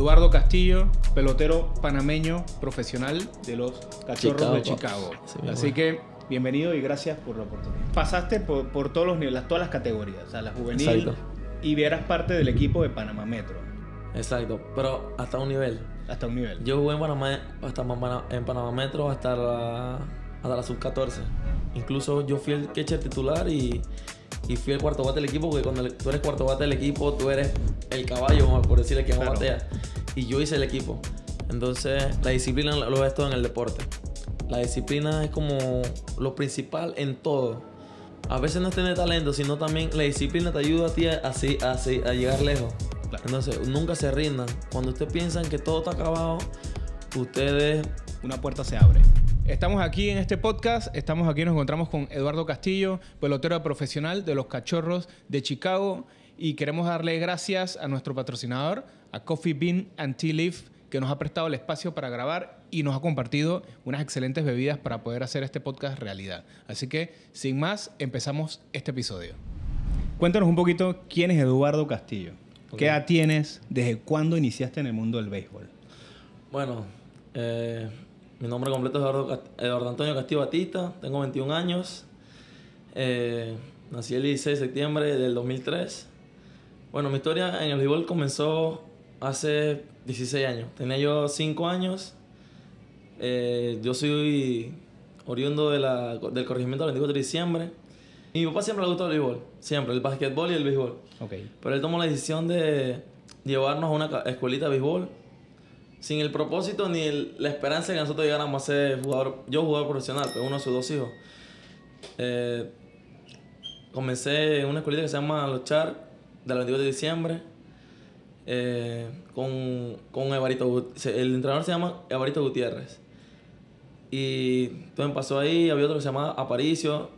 Eduardo Castillo, pelotero panameño profesional de los Cachorros de Chicago. Así que bienvenido y gracias por la oportunidad. Pasaste por todos los niveles, todas las categorías, o sea, la juvenil. Exacto. Y eras parte del equipo de Panamá Metro. Exacto, pero hasta un nivel. Hasta un nivel. Yo jugué en Panamá Metro hasta la sub-14. Incluso yo fui el catcher titular y fui el cuarto bate del equipo, porque cuando tú eres cuarto bate del equipo, tú eres el caballo, por decirle, que más batea. Y yo hice el equipo. Entonces, la disciplina lo ves todo en el deporte. La disciplina es como lo principal en todo. A veces no es tener talento, sino también la disciplina te ayuda a ti a llegar lejos. Claro. Entonces, nunca se rindan. Cuando ustedes piensan que todo está acabado, una puerta se abre. Estamos aquí en este podcast, nos encontramos con Eduardo Castillo, pelotero profesional de los Cachorros de Chicago, y queremos darle gracias a nuestro patrocinador, a Coffee Bean & Tea Leaf, que nos ha prestado el espacio para grabar y nos ha compartido unas excelentes bebidas para poder hacer este podcast realidad. Así que, sin más, empezamos este episodio. Cuéntanos un poquito quién es Eduardo Castillo. Okay. ¿Qué edad tienes? ¿Desde cuándo iniciaste en el mundo del béisbol? Bueno, mi nombre completo es Eduardo Antonio Castillo Batista, tengo 21 años, nací el 16 de septiembre del 2003. Bueno, mi historia en el béisbol comenzó hace 16 años. Tenía yo 5 años. Yo soy oriundo del corregimiento del 24 de diciembre. Y mi papá siempre le gustó el béisbol, siempre, el básquetbol y el béisbol. Okay. Pero él tomó la decisión de llevarnos a una escuelita de béisbol sin el propósito ni la esperanza de que nosotros llegáramos a ser jugador profesional, pero uno de sus 2 hijos. Comencé en una escuelita que se llama Los Char, del 22 de diciembre, con Evarito. El entrenador se llama Evarito Gutiérrez. Y todo me pasó ahí. Había otro que se llamaba Aparicio.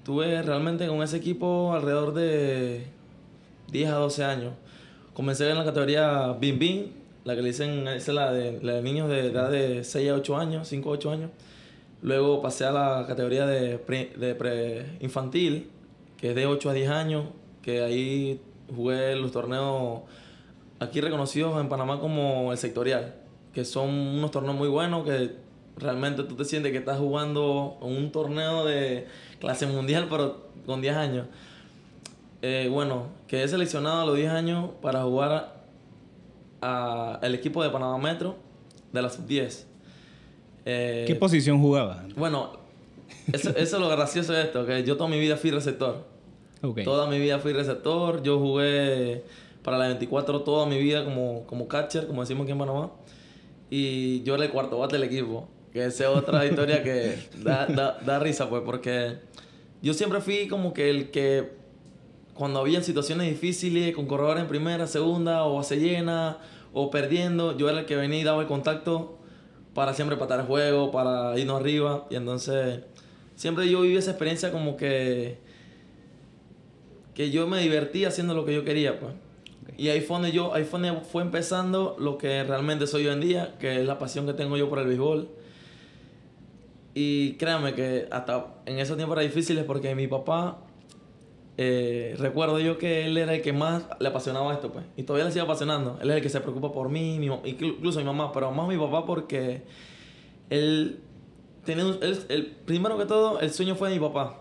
Tuve realmente con ese equipo alrededor de 10 a 12 años. Comencé en la categoría Bim Bim, la que le dicen, es la de niños de edad de 6 a 8 años, 5 a 8 años. Luego pasé a la categoría de pre-infantil, que es de 8 a 10 años, que ahí jugué los torneos aquí reconocidos en Panamá como el sectorial, que son unos torneos muy buenos que realmente tú te sientes que estás jugando un torneo de clase mundial, pero con 10 años. Bueno, quedé seleccionado a los 10 años para jugar al equipo de Panamá Metro de la sub-10. ¿Qué posición jugaba? Bueno, eso es lo gracioso de esto, que yo toda mi vida fui receptor. Okay. Toda mi vida fui receptor. Yo jugué para la 24 toda mi vida como catcher, como decimos aquí en Panamá. Y yo era el cuarto bate del equipo. Que esa es otra historia que da risa, pues, porque yo siempre fui como que el que, cuando había situaciones difíciles, con corredores en primera, segunda, o base llena, o perdiendo, yo era el que venía y daba el contacto para siempre empatar el juego, para irnos arriba. Y entonces, siempre yo viví esa experiencia como que yo me divertía haciendo lo que yo quería, pues. Okay. Y ahí fue empezando lo que realmente soy hoy en día, que es la pasión que tengo yo por el béisbol. Y créanme que hasta en esos tiempos era difíciles porque mi papá, recuerdo yo que él era el que más le apasionaba esto, pues. Y todavía le sigue apasionando. Él es el que se preocupa por mí, incluso mi mamá, pero más mi papá, porque él tenía primero que todo, el sueño fue de mi papá.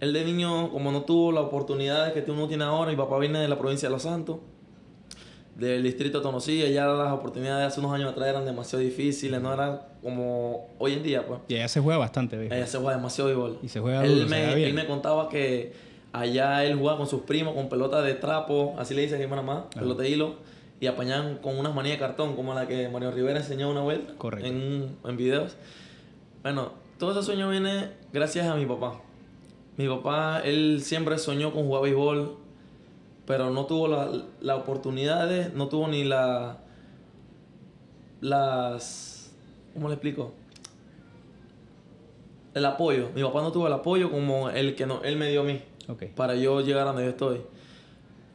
Él de niño, como no tuvo las oportunidades que uno tiene ahora, mi papá viene de la provincia de Los Santos, del distrito de Tonosí. Ya las oportunidades hace unos años atrás eran demasiado difíciles, no eran como hoy en día, pues. Y allá se juega bastante béisbol. Allá se juega demasiado béisbol. Y se juega duro, él me contaba que allá él jugaba con sus primos con pelota de trapo, así le dicen aquí en Panamá, pelota de hilo, y apañaban con unas manillas de cartón, como la que Mario Rivera enseñó una vuelta. Correcto. En videos. Bueno, todo ese sueño viene gracias a mi papá. Mi papá, él siempre soñó con jugar béisbol, pero no tuvo las oportunidades, no tuvo ni ¿cómo le explico? El apoyo. Mi papá no tuvo el apoyo como el que él me dio a mí. Okay. Para yo llegar a donde yo estoy.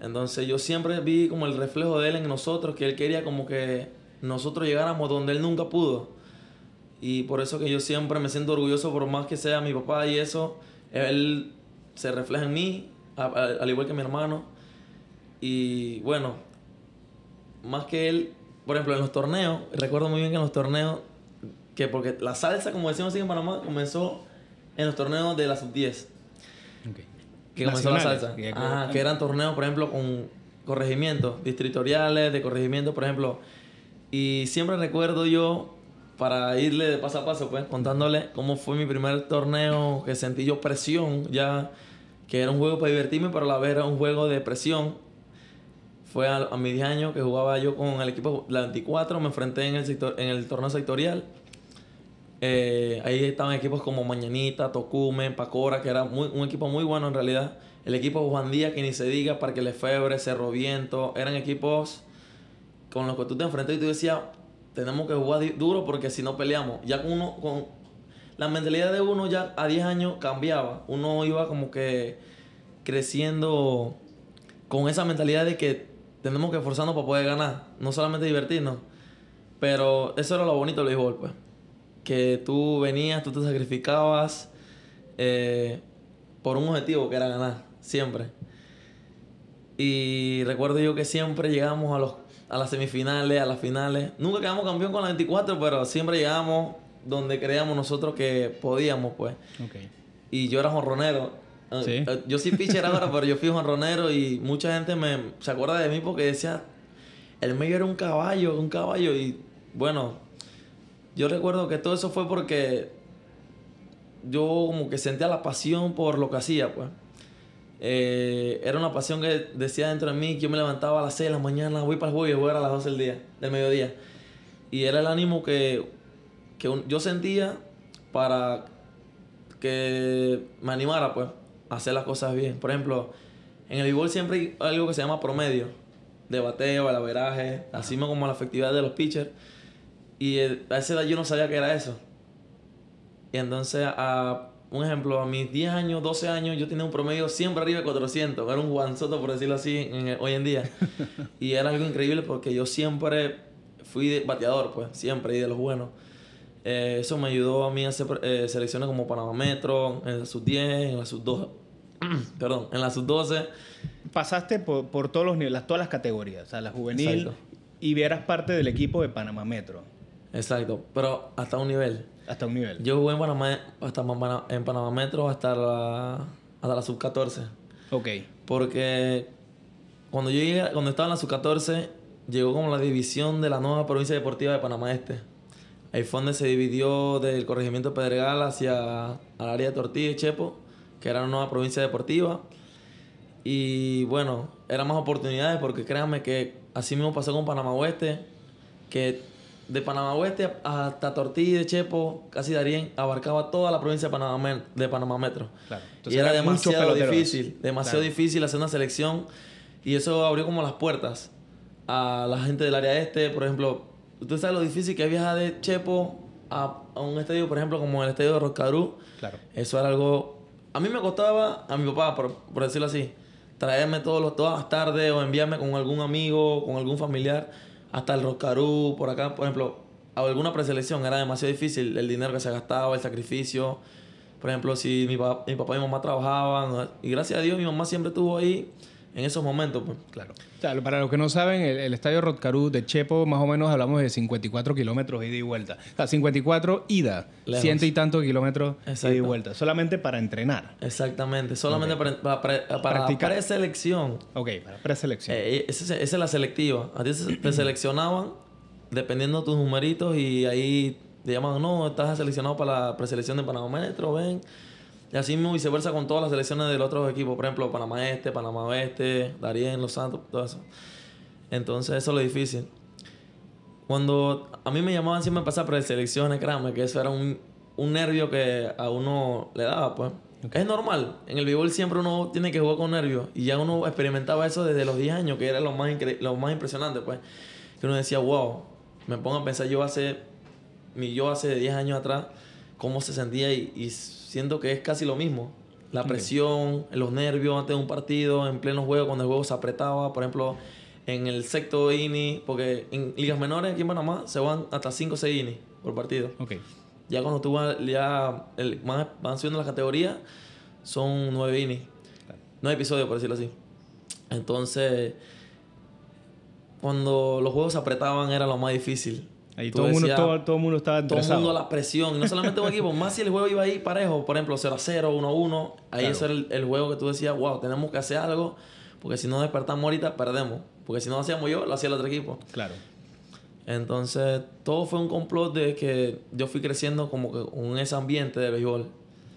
Entonces yo siempre vi como el reflejo de él en nosotros, que él quería como que nosotros llegáramos donde él nunca pudo. Y por eso que yo siempre me siento orgulloso, por más que sea mi papá y eso, él se refleja en mí, al igual que mi hermano. Y bueno, más que él, por ejemplo, en los torneos, recuerdo muy bien que en los torneos, que porque la salsa, como decimos así en Panamá, comenzó en los torneos de la sub-10. Okay. Que comenzó la salsa. Que, Ajá, que eran torneos, por ejemplo, con corregimientos, distritoriales, de corregimientos, por ejemplo. Y siempre recuerdo yo, para irle de paso a paso, pues, contándole cómo fue mi primer torneo, que sentí yo presión, ya que era un juego para divertirme, pero a la vez era un juego de presión. Fue a mis 10 años que jugaba yo con el equipo la 24, me enfrenté en el torneo sectorial. Ahí estaban equipos como Mañanita, Tocumen, Pacora, que era un equipo muy bueno en realidad. El equipo Juan Díaz, que ni se diga, Parque Lefebvre, Cerro Viento, eran equipos con los que tú te enfrentas y tú decías, tenemos que jugar duro porque si no peleamos. Ya con la mentalidad de uno ya a 10 años cambiaba. Uno iba como que creciendo con esa mentalidad de que tenemos que esforzarnos para poder ganar, no solamente divertirnos. Pero eso era lo bonito del béisbol, pues. Que tú venías, tú te sacrificabas por un objetivo que era ganar, siempre. Y recuerdo yo que siempre llegamos a las semifinales, a las finales. Nunca quedamos campeón con la 24, pero siempre llegamos donde creíamos nosotros que podíamos, pues. Okay. Y yo era jonronero. ¿Sí? Yo sí pitcher ahora, pero yo fui jonronero y mucha gente se acuerda de mí porque decía, el medio era un caballo. Y bueno, yo recuerdo que todo eso fue porque yo como que sentía la pasión por lo que hacía, pues. Era una pasión que decía dentro de mí que yo me levantaba a las 6 de la mañana, voy para el juego y voy a las 12 del mediodía. Y era el ánimo que yo sentía para que me animara, pues, a hacer las cosas bien. Por ejemplo, en el béisbol siempre hay algo que se llama promedio, de bateo, el averaje, así como la efectividad de los pitchers. Y a esa edad yo no sabía qué era eso. Y entonces, un ejemplo, a mis 10 años, 12 años, yo tenía un promedio siempre arriba de 400. Era un Juan Soto, por decirlo así, hoy en día. Y era algo increíble porque yo siempre fui bateador, pues, siempre, y de los buenos. Eso me ayudó a mí a hacer selecciones como Panamá Metro, en la sub-10, en la sub-12. Perdón, en la sub-12. Pasaste por todos los niveles, todas las categorías, o sea, la juvenil, Exacto. y eras parte del equipo de Panamá Metro. Exacto, pero hasta un nivel. Hasta un nivel. Yo jugué en Panamá Metro hasta la sub-14. Ok. Porque cuando estaba en la sub-14, llegó como la división de la nueva provincia deportiva de Panamá Este. Ahí fue donde se dividió del corregimiento Pedregal hacia al área de Tortilla y Chepo, que era una nueva provincia deportiva. Y bueno, eran más oportunidades porque créanme que así mismo pasó con Panamá Oeste, que de Panamá Oeste hasta Tortilla y de Chepo, casi Darién, abarcaba toda la provincia de Panamá Metro. Claro. Y era demasiado difícil Claro. difícil hacer una selección. Y eso abrió como las puertas a la gente del área este. Por ejemplo, usted sabe lo difícil que es viajar de Chepo a un estadio, por ejemplo, como el estadio de Roscarú. Claro. Eso era algo... A mí me costaba, a mi papá, por decirlo así, traerme todas las tardes o enviarme con algún amigo, con algún familiar, hasta el Roscarú, por acá, por ejemplo, a alguna preselección. Era demasiado difícil el dinero que se gastaba, el sacrificio. Por ejemplo, si mi papá y mi mamá trabajaban, y gracias a Dios mi mamá siempre estuvo ahí en esos momentos, pues. Claro. O sea, para los que no saben, el estadio Rotcarú de Chepo, más o menos hablamos de 54 kilómetros ida y vuelta. O sea, 54 ida, Lejos. 100 y tantos kilómetros Exacto. ida y vuelta. Solamente para entrenar. Exactamente. Solamente para Practicar. preselección. Ok, para preselección. Esa es la selectiva. A ti te seleccionaban dependiendo de tus numeritos y ahí te llaman, no, estás seleccionado para la preselección de Panamá Metro, ven. Y así mismo viceversa con todas las selecciones de los otros equipos. Por ejemplo, Panamá Este, Panamá Oeste, Darién, Los Santos, todo eso. Entonces eso es lo difícil. Cuando a mí me llamaban siempre a pasar preselecciones, créanme que eso era un nervio que a uno le daba, pues. Okay. Es normal. En el béisbol siempre uno tiene que jugar con nervios. Y ya uno experimentaba eso desde los 10 años, que era lo más impresionante, pues. Que uno decía, wow, me pongo a pensar yo hace 10 años atrás, cómo se sentía y siento que es casi lo mismo. La presión, los nervios antes de un partido, en pleno juego, cuando el juego se apretaba, por ejemplo, en el sexto inning, porque en ligas menores aquí en Panamá se van hasta 5 o 6 innings por partido. Okay. Ya cuando tú van subiendo las categorías, son 9 innings. Claro. 9 episodios, por decirlo así. Entonces, cuando los juegos se apretaban era lo más difícil. Ahí Tú todo el mundo, decías, todo el mundo estaba todo el interesado. mundo a la presión. Y no solamente un equipo, más si el juego iba ahí parejo, por ejemplo, 0-0, 1-1. Ahí Claro. eso era el juego que tú decías, wow, tenemos que hacer algo, porque si no despertamos ahorita, perdemos. Porque si no lo hacíamos yo, lo hacía el otro equipo. Claro. Entonces, todo fue un complot de que yo fui creciendo como que en ese ambiente de béisbol.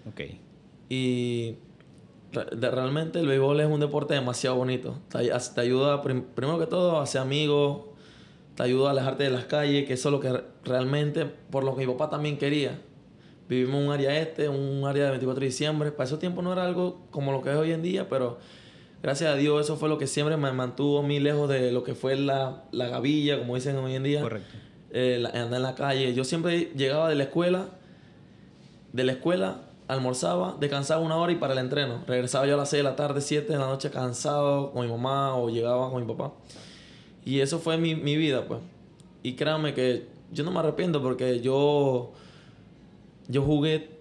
Ok. Y realmente el béisbol es un deporte demasiado bonito. Te ayuda, primero que todo, a ser amigos. Te ayuda a alejarte de las calles, que eso es lo que realmente, por lo que mi papá también quería. Vivimos en un área un área de 24 de diciembre. Para esos tiempos no era algo como lo que es hoy en día, pero gracias a Dios eso fue lo que siempre me mantuvo a mí lejos de lo que fue la gavilla, como dicen hoy en día. Correcto. Andar en la calle. Yo siempre llegaba de la escuela, almorzaba, descansaba 1 hora y para el entreno. Regresaba yo a las 6 de la tarde, 7 de la noche cansado con mi mamá o llegaba con mi papá. Y eso fue mi vida, pues. Y créanme que yo no me arrepiento porque yo jugué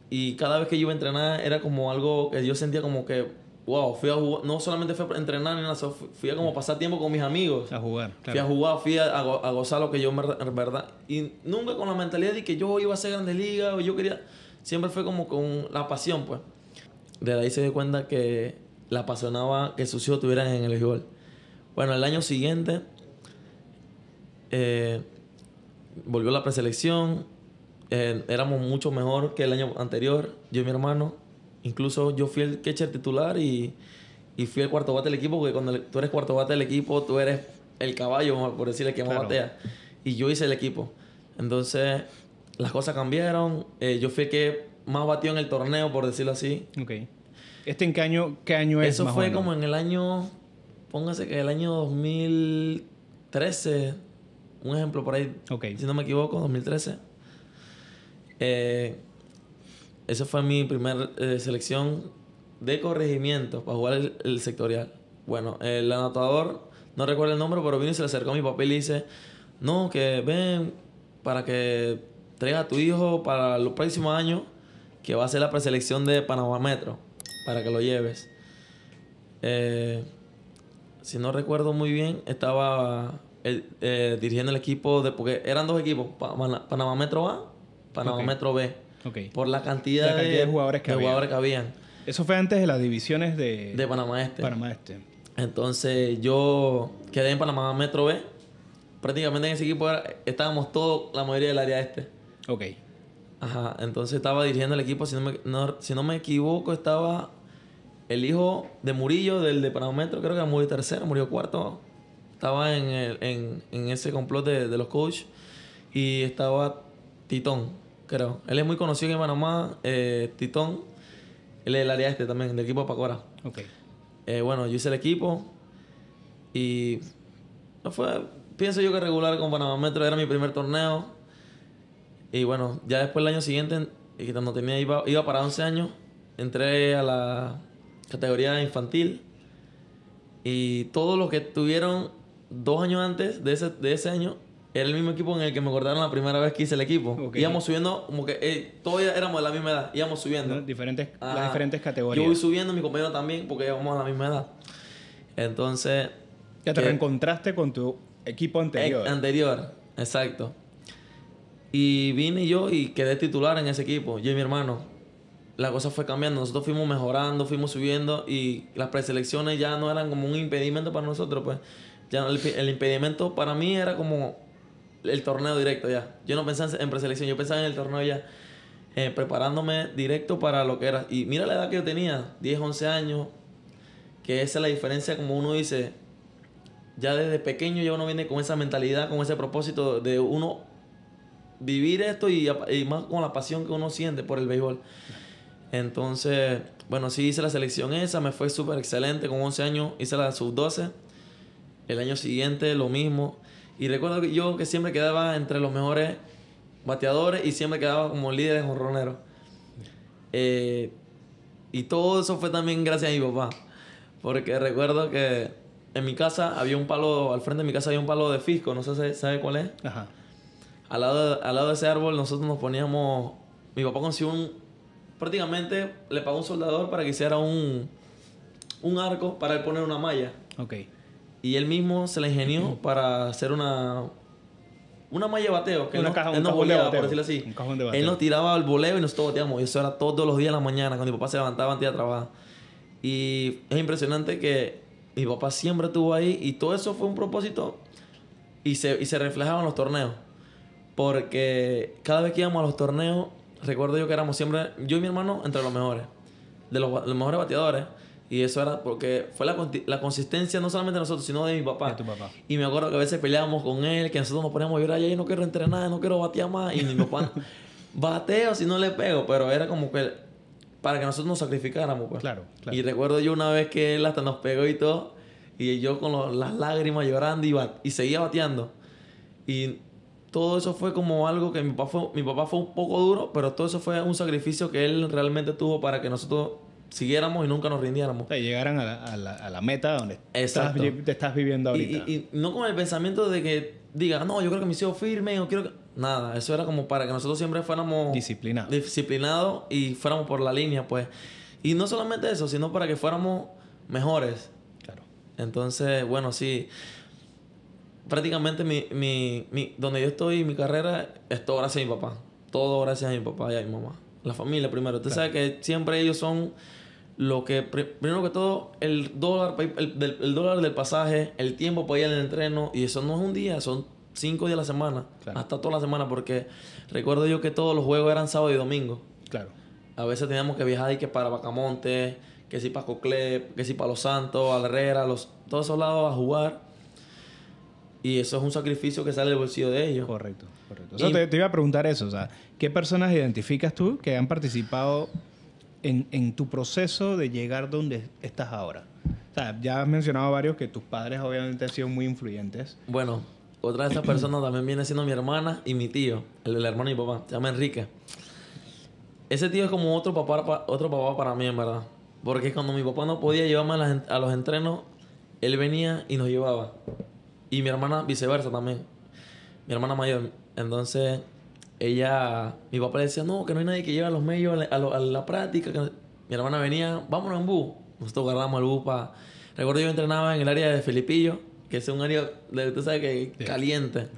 y cada vez que yo iba a entrenar era como algo que yo sentía como que, wow, fui a jugar. No solamente fui a entrenar, ni nada, fui a como pasar tiempo con mis amigos. A jugar, claro. Fui a jugar, fui a gozar lo que yo en verdad. Y nunca con la mentalidad de que yo iba a ser Grandes Ligas o yo quería. Siempre fue como con la pasión, pues. Desde ahí se dio cuenta que le apasionaba que sus hijos estuvieran en el béisbol. Bueno, el año siguiente volvió la preselección. Éramos mucho mejor que el año anterior, yo y mi hermano. Incluso yo fui el catcher titular y fui el cuarto bate del equipo, porque cuando tú eres cuarto bate del equipo, tú eres el caballo, por decirle, que más Claro. batea. Y yo hice el equipo. Entonces, las cosas cambiaron. Yo fui el que más batió en el torneo, por decirlo así. Ok. ¿Este en qué año es Eso más o fue menos? como en el año... Póngase que el año 2013, un ejemplo por ahí, Ok. si no me equivoco, 2013. Esa fue mi primera selección de corregimiento para jugar el sectorial. Bueno, el anotador, no recuerdo el nombre, pero vino y se le acercó a mi papá y le dice, no, que ven para que traigas a tu hijo para los próximos años, que va a ser la preselección de Panamá Metro, para que lo lleves. Si no recuerdo muy bien, estaba dirigiendo el equipo, porque eran 2 equipos, Panamá Metro A, Panamá Ok. Metro B, Ok. por la cantidad, La cantidad de jugadores que habían Eso fue antes de las divisiones de Panamá Este. Panamá Este. Entonces yo quedé en Panamá Metro B. Prácticamente en ese equipo estábamos todos, la mayoría del área este. Ok. Ajá, entonces estaba dirigiendo el equipo, si no me equivoco, estaba el hijo de Murillo, del de Panamá Metro, creo que murió tercero, murió cuarto. Estaba en ese complot de los coaches. Y estaba Titón, creo. Él es muy conocido en Panamá, Titón. Él es del área este también, del equipo de Pacora. Ok. Bueno, yo hice el equipo y no fue, pienso yo que regular con Panamá Metro, era mi primer torneo. Y bueno, ya después el año siguiente, y cuando iba para 11 años, entré a la categoría infantil. Y todos los que tuvieron 2 años antes de ese año, era el mismo equipo en el que me acordaron la primera vez que hice el equipo. Ok. Íbamos subiendo, como que todos éramos de la misma edad, íbamos subiendo. ¿No? Las diferentes Yo categorías. voy subiendo, mi compañero también, porque íbamos a la misma edad. Entonces... Ya te reencontraste con tu equipo anterior. Anterior, exacto. Y vine yo y quedé titular en ese equipo, yo y mi hermano. La cosa fue cambiando, nosotros fuimos mejorando, fuimos subiendo y las preselecciones ya no eran como un impedimento para nosotros, pues. Ya el impedimento para mí era como el torneo directo ya. Yo no pensaba en preselección, yo pensaba en el torneo ya. Preparándome directo para lo que era. Y mira la edad que yo tenía, 10, 11 años, que esa es la diferencia, como uno dice, ya desde pequeño ya uno viene con esa mentalidad, con ese propósito de uno vivir esto y más con la pasión que uno siente por el béisbol. Entonces, bueno, sí hice la selección esa, me fue súper excelente, con 11 años hice la sub-12. El año siguiente lo mismo. Y recuerdo que yo que siempre quedaba entre los mejores bateadores y siempre quedaba como líder en jonronero. Y todo eso fue también gracias a mi papá. Porque recuerdo que en mi casa había un palo, al frente de mi casa había un palo de fisco, no sé si sabe cuál es. Ajá. Al lado de ese árbol nosotros nos poníamos... Mi papá consiguió prácticamente le pagó un soldador para que hiciera un arco para él poner una malla. Ok. Y él mismo se la ingenió para hacer una malla de bateo. Que Una él caja, él un nos cajón de voleaba, bateo. por decirlo así. Un cajón de bateo. Él nos tiraba el voleo y nosotros bateamos. Y eso era todos los días en la mañana, cuando mi papá se levantaba antes de ir a trabajar. Y es impresionante que mi papá siempre estuvo ahí y todo eso fue un propósito y se reflejaba en los torneos. Porque cada vez que íbamos a los torneos, recuerdo yo que éramos siempre, yo y mi hermano, entre los mejores. De los mejores bateadores. Y eso era porque fue la consistencia no solamente de nosotros, sino de mi papá. De tu papá. Y me acuerdo que a veces peleábamos con él, que nosotros nos poníamos a llorar, ya no quiero entrenar, no quiero batear más. Y mi papá, bateo si no le pego. Pero era como que para que nosotros nos sacrificáramos, pues. Claro, claro. Y recuerdo yo una vez que él hasta nos pegó y todo, y yo con las lágrimas llorando y seguía bateando. Y todo eso fue como algo que mi papá fue un poco duro, pero todo eso fue un sacrificio que él realmente tuvo para que nosotros siguiéramos y nunca nos rindiéramos. O sea, llegaran a la meta donde Exacto. te estás viviendo ahorita. Y no con el pensamiento de que diga, no, yo creo que me sigo firme o quiero que... Nada, eso era como para que nosotros siempre fuéramos... disciplinados y fuéramos por la línea, pues. Y no solamente eso, sino para que fuéramos mejores. Claro. Entonces, bueno, sí. Prácticamente donde yo estoy, mi carrera, es todo gracias a mi papá. Todo gracias a mi papá y a mi mamá. La familia primero. Usted sabe que siempre ellos son lo que... Primero que todo, el dólar del pasaje, el tiempo para ir al entreno. Y eso no es un día, son 5 días a la semana. Claro. Hasta toda la semana. Porque recuerdo yo que todos los juegos eran sábado y domingo. Claro. A veces teníamos que viajar y que para Bacamonte, que si para Coclé, que si para Los Santos, a Herrera, todos esos lados a jugar. Y eso es un sacrificio que sale del bolsillo de ellos. Correcto. O sea, te iba a preguntar eso. O sea, ¿qué personas identificas tú que han participado en tu proceso de llegar donde estás ahora? O sea, ya has mencionado varios que tus padres obviamente han sido muy influyentes. Bueno, otra de esas personas también viene siendo mi hermana y mi tío, el hermano de mi papá. Se llama Enrique. Ese tío es como otro papá para mí, en verdad. Porque cuando mi papá no podía llevarme a los entrenos, él venía y nos llevaba. Y mi hermana viceversa también. Mi hermana mayor. Entonces, mi papá le decía, no, que no hay nadie que lleve a los medios a la práctica. Mi hermana venía, vámonos en bus. Nosotros agarramos el bus para... Recuerdo yo entrenaba en el área de Felipillo, que es un área, tú sabes que sí, caliente.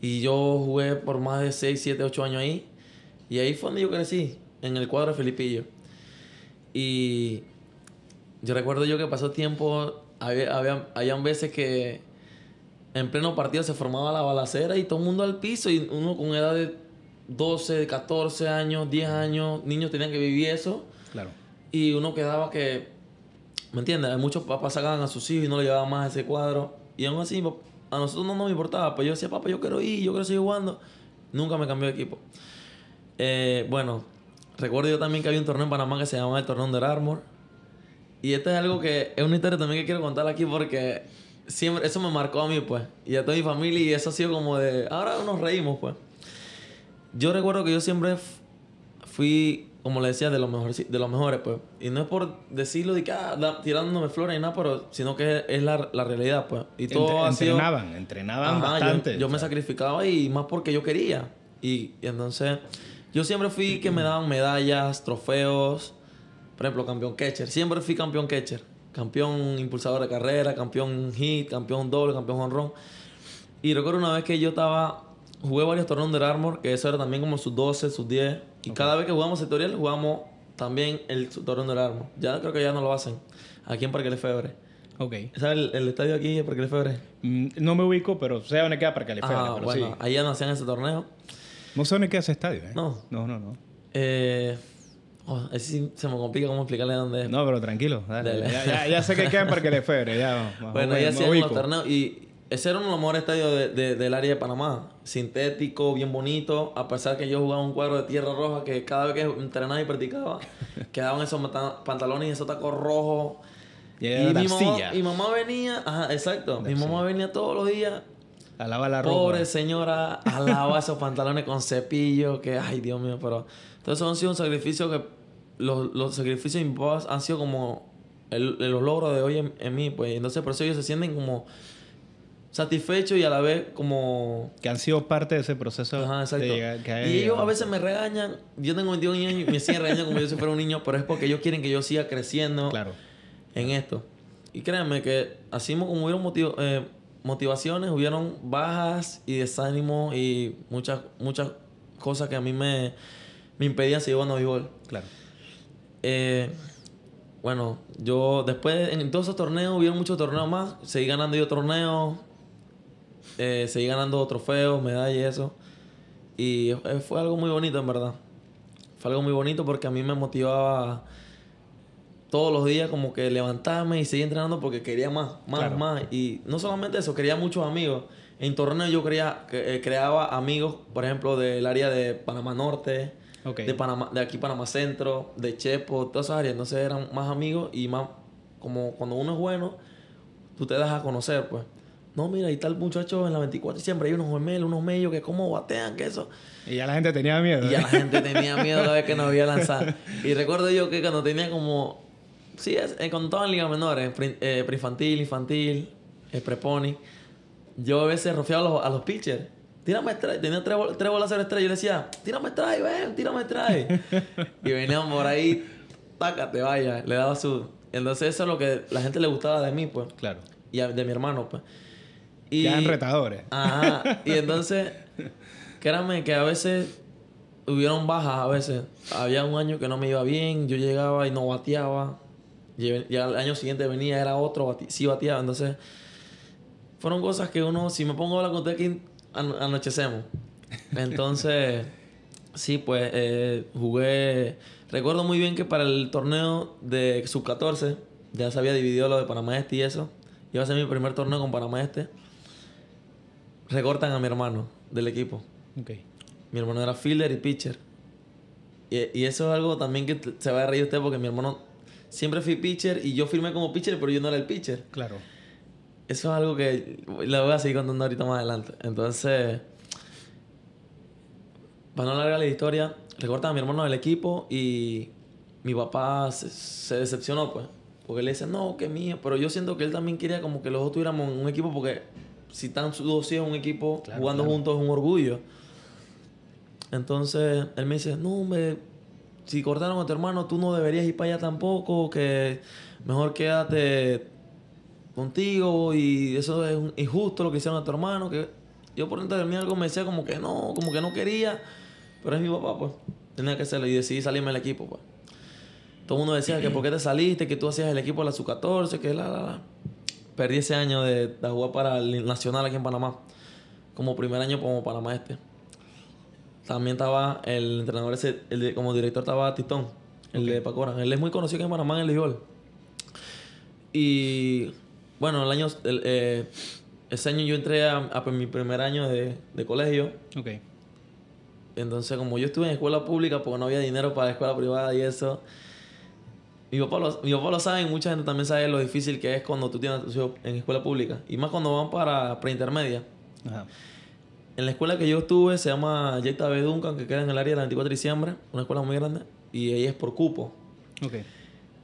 Y yo jugué por más de 6, 7, 8 años ahí. Y ahí fue donde yo crecí, en el cuadro de Felipillo. Y yo recuerdo yo que pasó tiempo, habían veces que en pleno partido se formaba la balacera y todo el mundo al piso y uno con edad de 12, 14 años, 10 años, niños tenían que vivir eso. Claro. Y uno quedaba que, ¿me entiendes? Muchos papás sacaban a sus hijos y no le llevaban más a ese cuadro. Y aún así, a nosotros no nos importaba. Pues yo decía, papá, yo quiero ir, yo quiero seguir jugando. Nunca me cambió de equipo. Bueno, recuerdo yo también que había un torneo en Panamá que se llamaba el Torneo Under Armour. Y esto es algo que es una historia también que quiero contar aquí porque siempre eso me marcó a mí, pues. Y a toda mi familia y eso ha sido como de... Ahora nos reímos, pues. Yo recuerdo que yo siempre fui, como le decía, de los mejores, pues. Y no es por decirlo de que tirándome flores ni nada, pero sino que es la realidad, pues. Y todo entrenaban bastante. Yo me sacrificaba y más porque yo quería. Y entonces, yo siempre fui que me daban medallas, trofeos. Por ejemplo, campeón catcher. Siempre fui campeón catcher. Campeón impulsador de carrera, campeón hit, campeón doble, campeón home run. Y recuerdo una vez que jugué varios torneos de Armour, que eso era también como sus 12, sus 10. Y cada vez que jugamos sectorial, jugamos también el torneo de Armour. Ya creo que ya no lo hacen. Aquí en Parque Lefebvre. Ok. ¿Sabes el estadio aquí en Parque Lefebvre? No me ubico, pero sé dónde queda Parque Lefebvre. Pero bueno, sí. ahí ya no hacían ese torneo. No sé dónde queda ese estadio, ¿eh? No. Sí se me complica cómo explicarle dónde es. No, pero tranquilo. Dale. Ya sé que queda en Parque Lefebvre. Bueno, ahí hacían los torneos y ese era uno de los mejores estadios del área de Panamá. Sintético, bien bonito. A pesar que yo jugaba un cuadro de tierra roja que cada vez que entrenaba y practicaba, quedaban esos pantalones y esos tacos rojos. Y mamá venía... Ajá, exacto. Mi mamá venía todos los días. A lavar la ropa. Pobre señora, a lavar esos pantalones con cepillo. Que, ay, Dios mío, pero... Entonces han sido un sacrificio que... Los sacrificios de mis papás han sido como... los logros de hoy en mí, pues. Entonces por eso ellos se sienten como... satisfechos y a la vez como... Que han sido parte de ese proceso. Ajá, exacto. Y ellos a veces me regañan. Yo tengo 21 años y me siguen regañando como si yo fuera un niño, pero es porque ellos quieren que yo siga creciendo en esto. Y créanme que así como hubieron motivaciones, hubieron bajas y desánimo y muchas cosas que a mí me impedían seguir jugando béisbol. Claro. Bueno, yo después en todos esos torneos, hubieron muchos torneos más. Seguí ganando yo torneos. Seguí ganando trofeos, medallas y eso. Y fue algo muy bonito, en verdad. Fue algo muy bonito porque a mí me motivaba todos los días como que levantarme y seguir entrenando porque quería más. Más. Y no solamente eso, quería muchos amigos. En torneos yo creaba amigos, por ejemplo, del área de Panamá Norte, de aquí Panamá Centro, de Chepo, todas esas áreas. Entonces eran más amigos y más como cuando uno es bueno, tú te das a conocer, pues. No, mira, y tal muchacho en la 24 siempre hay unos gemelos, unos medios que cómo batean, que eso. Y ya la gente tenía miedo. Y ya la gente tenía miedo cada vez que nos veía lanzar. Y recuerdo yo que cuando tenía como... Sí, cuando estaba en ligas menores, preinfantil, infantil, prepony, yo a veces rofeaba a los pitchers. Tírame strike. Tenía tres bolas de estrella. Yo le decía, tírame strike, ven, tírame strike. Y venían por ahí, tácate, vaya. Le daba su... Entonces eso es lo que la gente le gustaba de mí, pues. Claro. Y de mi hermano, pues. Y ya eran retadores. Ajá. Y entonces, créanme que a veces hubieron bajas, a veces. Había un año que no me iba bien, yo llegaba y no bateaba. Y al año siguiente venía, era otro, sí bateaba. Entonces, fueron cosas que uno, si me pongo a hablar con usted aquí, anochecemos. Entonces, sí, pues, jugué. Recuerdo muy bien que para el torneo de sub-14, ya se había dividido lo de Panamá Este y eso. Iba a ser mi primer torneo con Panamá Este. Recortan a mi hermano del equipo. Okay. Mi hermano era fielder y pitcher. Y eso es algo también que se va a reír usted porque mi hermano siempre fui pitcher y yo firmé como pitcher, pero yo no era el pitcher. Claro. Eso es algo que le voy a seguir contando ahorita más adelante. Entonces, para no alargar la historia, recortan a mi hermano del equipo y mi papá se decepcionó, pues. Porque él le dice, no, que mío. Pero yo siento que él también quería como que los dos tuviéramos un equipo porque si están los dos hijos en un equipo jugando juntos es un orgullo. Entonces, él me dice, no, hombre, si cortaron a tu hermano, tú no deberías ir para allá tampoco, que mejor quédate contigo y eso es injusto lo que hicieron a tu hermano. Que yo por dentro de mí algo me decía como que no quería, pero es mi papá, pues. Tenía que hacerlo y decidí salirme del equipo, pues. Todo el mundo decía que por qué te saliste, que tú hacías el equipo de la sub-14, que Perdí ese año de jugar para el Nacional aquí en Panamá. Como primer año como Panamá Este. También estaba el entrenador ese, como director estaba Titón, el de Pacoran. Él es muy conocido aquí en Panamá en el béisbol. Y bueno, ese año yo entré a mi primer año de colegio. Ok. Entonces, como yo estuve en escuela pública porque no había dinero para la escuela privada y eso... Mi papá lo sabe y mucha gente también sabe lo difícil que es cuando tú tienes a tus hijos en escuela pública. Y más cuando van para preintermedia. Ajá. En la escuela que yo estuve se llama J. B. Duncan, que queda en el área de la 24 de diciembre. Una escuela muy grande. Y ahí es por cupo. Ok.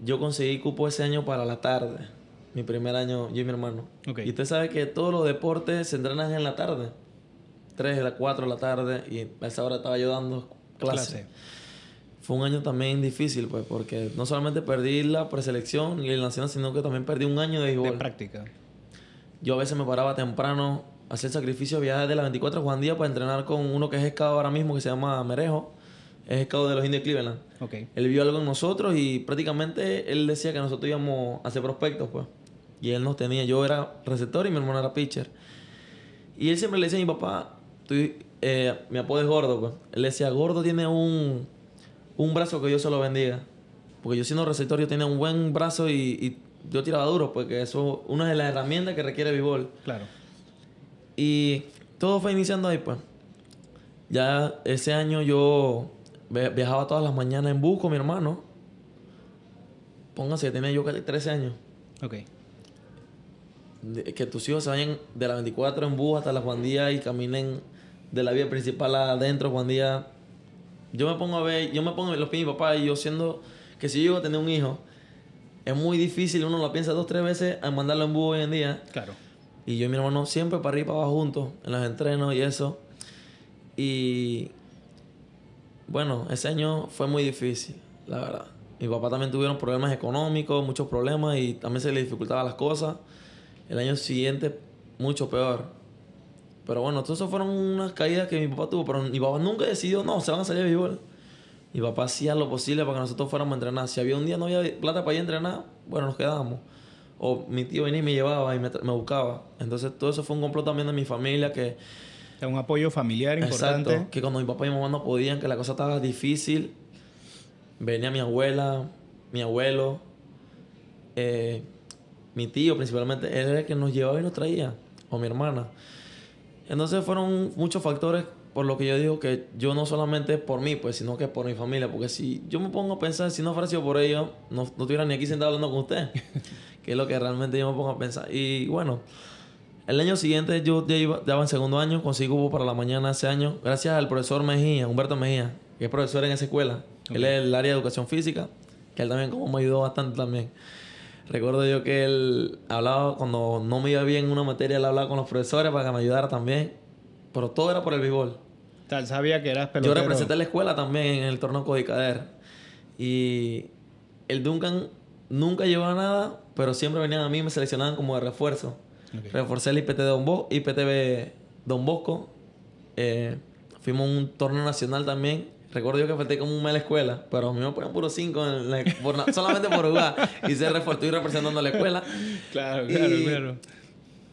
Yo conseguí cupo ese año para la tarde. Mi primer año, yo y mi hermano. Ok. Y usted sabe que todos los deportes se entrenan en la tarde. 3 a las 4 de la tarde. Y a esa hora estaba yo dando clase. Fue un año también difícil, pues, porque no solamente perdí la preselección y el nacional, sino que también perdí un año de béisbol. De práctica. Yo a veces me paraba temprano, hacía el sacrificio, viajar de la 24 a Juan Díaz para entrenar con uno que es scout ahora mismo, que se llama Merejo. Es scout de los Indios de Cleveland. Okay. Él vio algo en nosotros y prácticamente él decía que nosotros íbamos a hacer prospectos, pues. Y él nos tenía, yo era receptor y mi hermano era pitcher. Y él siempre le decía a mi papá, mi apodo es Gordo, pues. Él decía, Gordo tiene un brazo que Dios se lo bendiga. Porque yo siendo receptor yo tenía un buen brazo y yo tiraba duro, porque eso es una de las herramientas que requiere el béisbol. Claro. Y todo fue iniciando ahí, pues. Ya ese año yo viajaba todas las mañanas en bus con mi hermano. Póngase, tenía yo casi 13 años. Ok. Que tus hijos se vayan de la 24 en bus hasta la Juan Díaz y caminen de la vía principal adentro, Juan Díaz. Yo me pongo en los pies de mi papá y yo siendo que si yo llego a tener un hijo, es muy difícil, uno lo piensa 2 o 3 veces a mandarlo en bus hoy en día. Claro. Y yo y mi hermano siempre para arriba y para abajo juntos, en los entrenos y eso. Y bueno, ese año fue muy difícil, la verdad. Mi papá también tuvieron problemas económicos, muchos problemas y también se le dificultaban las cosas. El año siguiente, mucho peor. Pero bueno, todo eso fueron unas caídas que mi papá tuvo. Pero mi papá nunca decidió, no, se van a salir de béisbol. Mi papá hacía lo posible para que nosotros fuéramos a entrenar. Si había un día no había plata para ir a entrenar, bueno, nos quedábamos. O mi tío venía y me llevaba y me buscaba. Entonces todo eso fue un complot también de mi familia que... O sea, un apoyo familiar importante. Exacto, que cuando mi papá y mi mamá no podían, que la cosa estaba difícil, venía mi abuela, mi abuelo, mi tío principalmente, él era el que nos llevaba y nos traía, o mi hermana. Entonces fueron muchos factores por lo que yo digo que yo no solamente por mí, pues, sino que por mi familia. Porque si yo me pongo a pensar, si no fuera sido por ellos, no estuviera ni aquí sentado hablando con usted. Que es lo que realmente yo me pongo a pensar. Y bueno, el año siguiente yo ya iba en segundo año, conseguí cupo para la mañana ese año, gracias al profesor Mejía, Humberto Mejía, que es profesor en esa escuela. Okay. Él es el área de educación física, que él también como me ayudó bastante también. Recuerdo yo que él hablaba, cuando no me iba bien en una materia, él hablaba con los profesores para que me ayudara también. Pero todo era por el béisbol. Tal, sabía que eras pelotero. Yo representé a la escuela también en el torneo Codicader. Y el Duncan nunca llevaba nada, pero siempre venían a mí y me seleccionaban como de refuerzo. Okay. Reforcé el IPTB Don Bosco. Fuimos a un torneo nacional también. Recuerdo yo que falté como un mes a la escuela, pero a mí me ponían puro 5 solamente por jugar. Y estoy representando a la escuela. Claro.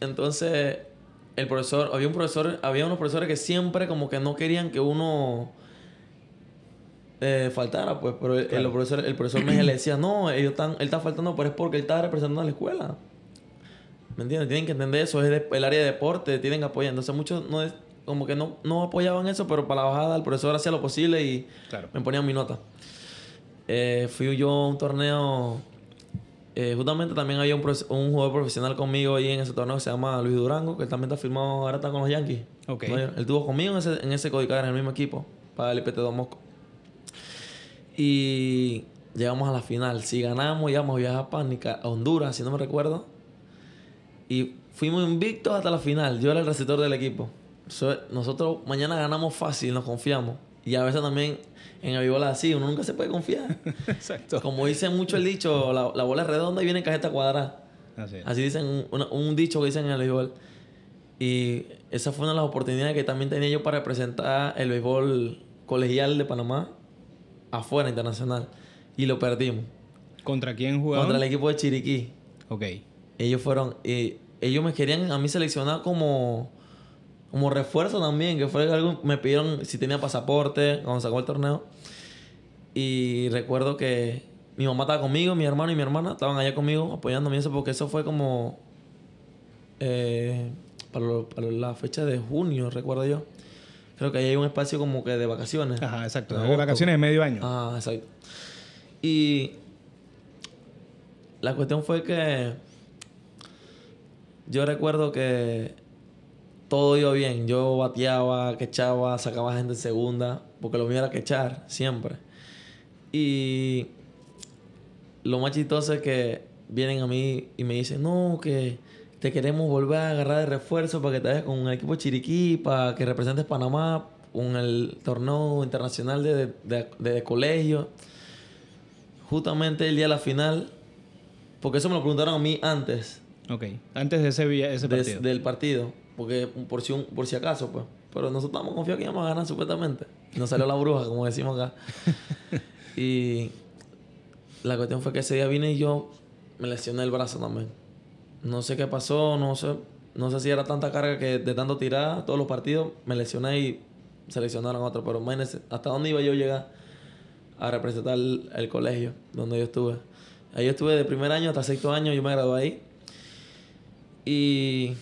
Entonces, había unos profesores que siempre como que no querían que uno faltara, pues. Pero claro. el profesor Mejía le decía, no, él está faltando, pero es porque él está representando a la escuela. ¿Me entiendes? Tienen que entender eso, es el área de deporte, tienen que apoyar. Entonces muchos como que no apoyaban eso, pero para la bajada el profesor hacía lo posible y claro. Me ponían mi nota. Fui yo a un torneo, justamente también había un jugador profesional conmigo ahí en ese torneo que se llama Luis Durango, que él también está firmado, ahora está con los Yankees. Okay. ¿No? Él estuvo conmigo en ese Codicader, en el mismo equipo, para el IPT Don Bosco. Y llegamos a la final. Si ganamos, íbamos a viajar a Honduras, si no me recuerdo. Y fuimos invictos hasta la final. Yo era el receptor del equipo. Nosotros mañana ganamos fácil, nos confiamos. Y a veces también en el béisbol así, uno nunca se puede confiar. Exacto. Como dice mucho el dicho, la bola es redonda y viene en cajeta cuadrada. Así dicen, un dicho que dicen en el béisbol. Y esa fue una de las oportunidades que también tenía yo para representar el béisbol colegial de Panamá afuera, internacional. Y lo perdimos. ¿Contra quién jugaban? Contra el equipo de Chiriquí. Ok. Ellos me querían a mí seleccionar como refuerzo también, que fue algo, me pidieron si tenía pasaporte cuando sacó el torneo. Y recuerdo que mi mamá estaba conmigo, mi hermano y mi hermana estaban allá conmigo apoyándome eso, porque eso fue como para la fecha de junio, recuerdo yo. Creo que ahí hay un espacio como que de vacaciones. Ajá, exacto. De vacaciones de medio año. Ah, exacto. Y la cuestión fue que yo recuerdo que todo iba bien. Yo bateaba, quechaba, sacaba gente en segunda, porque lo mío era quechar siempre. Y lo más chistoso es que vienen a mí y me dicen, no, que te queremos volver a agarrar de refuerzo para que te vayas con el equipo Chiriquí, para que representes Panamá con el torneo internacional de colegio. Justamente el día de la final, porque eso me lo preguntaron a mí antes. Ok, antes de ese partido. Del partido, porque por si acaso, pues. Pero nosotros estábamos confiados que íbamos a ganar supuestamente. Nos salió la bruja, como decimos acá. Y la cuestión fue que ese día vine y yo me lesioné el brazo también. No sé qué pasó, no sé si era tanta carga que de tanto tirar todos los partidos, me lesioné y seleccionaron otro. Pero imagínense, ¿hasta dónde iba yo a llegar a representar el colegio donde yo estuve? Ahí yo estuve de primer año hasta sexto año, yo me gradué ahí. Y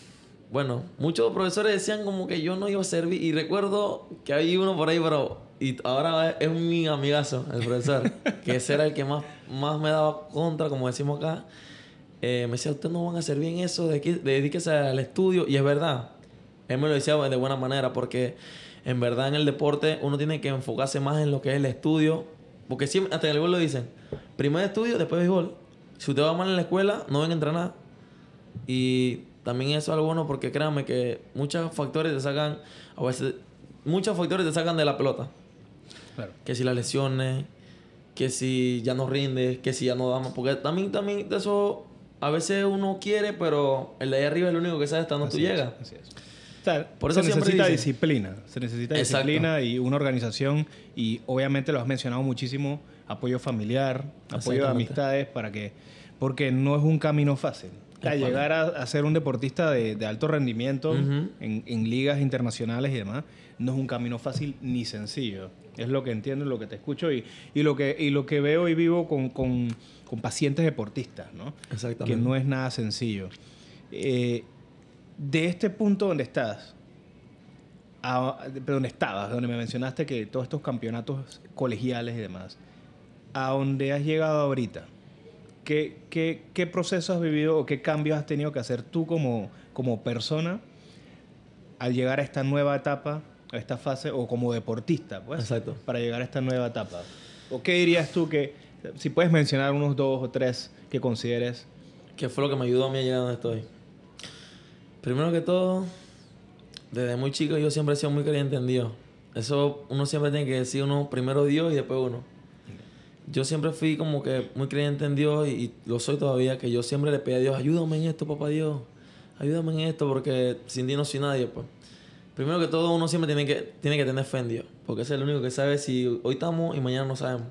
bueno, muchos profesores decían como que yo no iba a servir. Y recuerdo que hay uno por ahí, y ahora es mi amigazo, el profesor, que ese era el que más me daba contra, como decimos acá. Me decía, ustedes no van a servir en eso, dedíquese al estudio. Y es verdad, él me lo decía de buena manera, porque en verdad en el deporte uno tiene que enfocarse más en lo que es el estudio. Porque siempre, hasta en el béisbol lo dicen, primero estudio, después béisbol. Si usted va mal en la escuela, no ven a entrenar. Y también eso es algo bueno, porque créanme que muchos factores te sacan de la pelota. Claro. Que si las lesiones, que si ya no rindes, que si ya no damos. Porque también de eso a veces uno quiere, pero el de ahí arriba es el único que sabe hasta dónde tú llegas. Así es. O sea, Por eso se siempre necesita dicen. disciplina. Se necesita Exacto. disciplina y una organización. Y obviamente lo has mencionado muchísimo, apoyo familiar, apoyo de Exactamente. amistades, porque no es un camino fácil. O sea, Es llegar a ser un deportista de alto rendimiento Ujú. en ligas internacionales y demás, no es un camino fácil ni sencillo. Es lo que entiendo, lo que te escucho y lo que veo y vivo con pacientes deportistas, ¿no? Exactamente. Que no es nada sencillo. De este punto donde estás, donde estabas, donde me mencionaste que todos estos campeonatos colegiales y demás, a donde has llegado ahorita, ¿qué proceso has vivido o qué cambios has tenido que hacer tú como persona al llegar a esta nueva etapa, a esta fase, o como deportista, pues, Exacto. para llegar a esta nueva etapa? ¿O qué dirías tú si puedes mencionar unos 2 o 3 que consideres? ¿Qué fue lo que me ayudó a mí a llegar a donde estoy? Primero que todo, desde muy chico yo siempre he sido muy creyente en Dios. Eso uno siempre tiene que decir uno primero Dios y después uno. Yo siempre fui como que muy creyente en Dios y lo soy todavía, que yo siempre le pedí a Dios, ayúdame en esto, papá Dios. Ayúdame en esto porque sin ti no soy nadie, pues. Primero que todo, uno siempre tiene que tener fe en Dios, porque ese es el único que sabe si hoy estamos y mañana no sabemos.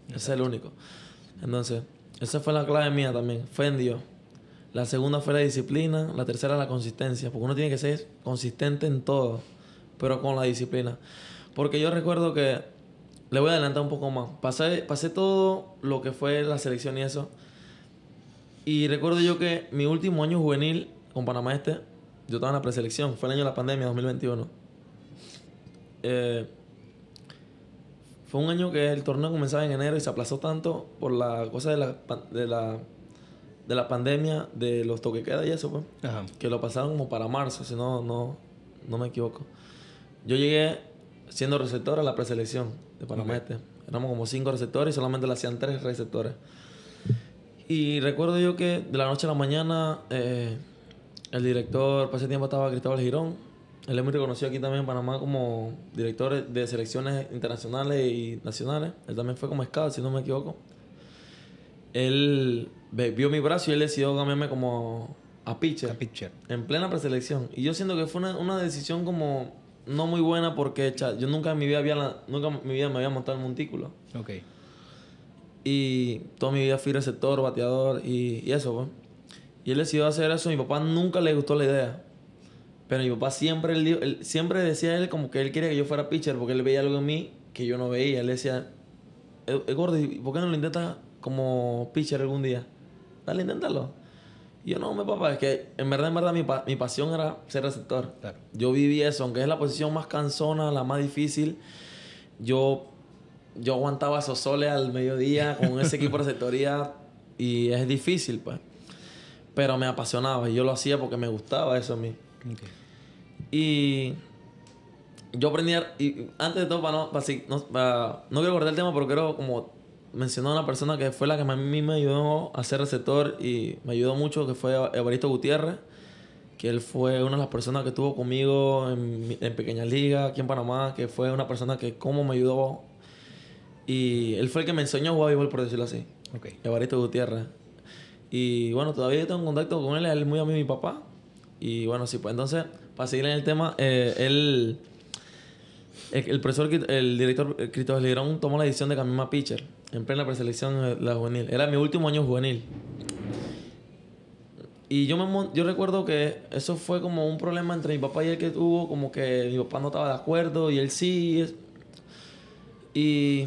Ese es el único. Entonces, esa fue la clave mía también, fe en Dios. La segunda fue la disciplina, la tercera la consistencia, porque uno tiene que ser consistente en todo, pero con la disciplina. Porque yo recuerdo que, le voy a adelantar un poco más, pasé todo lo que fue la selección y eso, y recuerdo yo que mi último año juvenil con Panamá Este, yo estaba en la preselección, fue el año de la pandemia, 2021. Fue un año que el torneo comenzaba en enero y se aplazó tanto por la cosa de la pandemia, de los toques de queda y eso, pues, Ajá. que lo pasaron como para marzo, si no me equivoco. Yo llegué siendo receptor a la preselección de Panamá Este. Éramos como 5 receptores y solamente le hacían 3 receptores. Y recuerdo yo que de la noche a la mañana el director, para ese tiempo estaba Cristóbal Girón. Él es muy reconocido aquí también en Panamá como director de selecciones internacionales y nacionales. Él también fue como scout, si no me equivoco. Él vio mi brazo y él decidió cambiarme como a pitcher. A pitcher. En plena preselección. Y yo siento que fue una decisión como no muy buena porque yo nunca en mi vida me había montado el montículo. Ok. Y toda mi vida fui receptor, bateador y eso, pues. Y él decidió hacer eso. A mi papá nunca le gustó la idea. Pero mi papá siempre, siempre decía a él como que él quería que yo fuera pitcher porque él veía algo en mí que yo no veía. Él decía, gordo, ¿y por qué no lo intentas como pitcher algún día? Dale, inténtalo. Y yo, no, papá, es que en verdad mi pasión era ser receptor. Claro. Yo viví eso, aunque es la posición más cansona, la más difícil. Yo aguantaba esos soles al mediodía con ese equipo de receptoría y es difícil, pues. Pero me apasionaba y yo lo hacía porque me gustaba eso a mí. Okay. Y yo aprendí, y antes de todo, no quiero cortar el tema, pero quiero como mencionar a una persona que fue la que a mí me ayudó a ser receptor y me ayudó mucho, que fue Evaristo Gutiérrez, que él fue una de las personas que estuvo conmigo en Pequeña Liga, aquí en Panamá, que fue una persona que como me ayudó. Y él fue el que me enseñó a jugar béisbol, por decirlo así. Okay. Evaristo Gutiérrez. Y bueno, todavía tengo contacto con él. Él es muy amigo de mi papá. Y bueno, sí, pues entonces, para seguir en el tema, el profesor, el director Cristóbal Girón tomó la decisión de cambiarme a pitcher en plena preselección de la juvenil. Era mi último año juvenil. Y yo recuerdo que eso fue como un problema entre mi papá y él que tuvo, como que mi papá no estaba de acuerdo y él sí. Y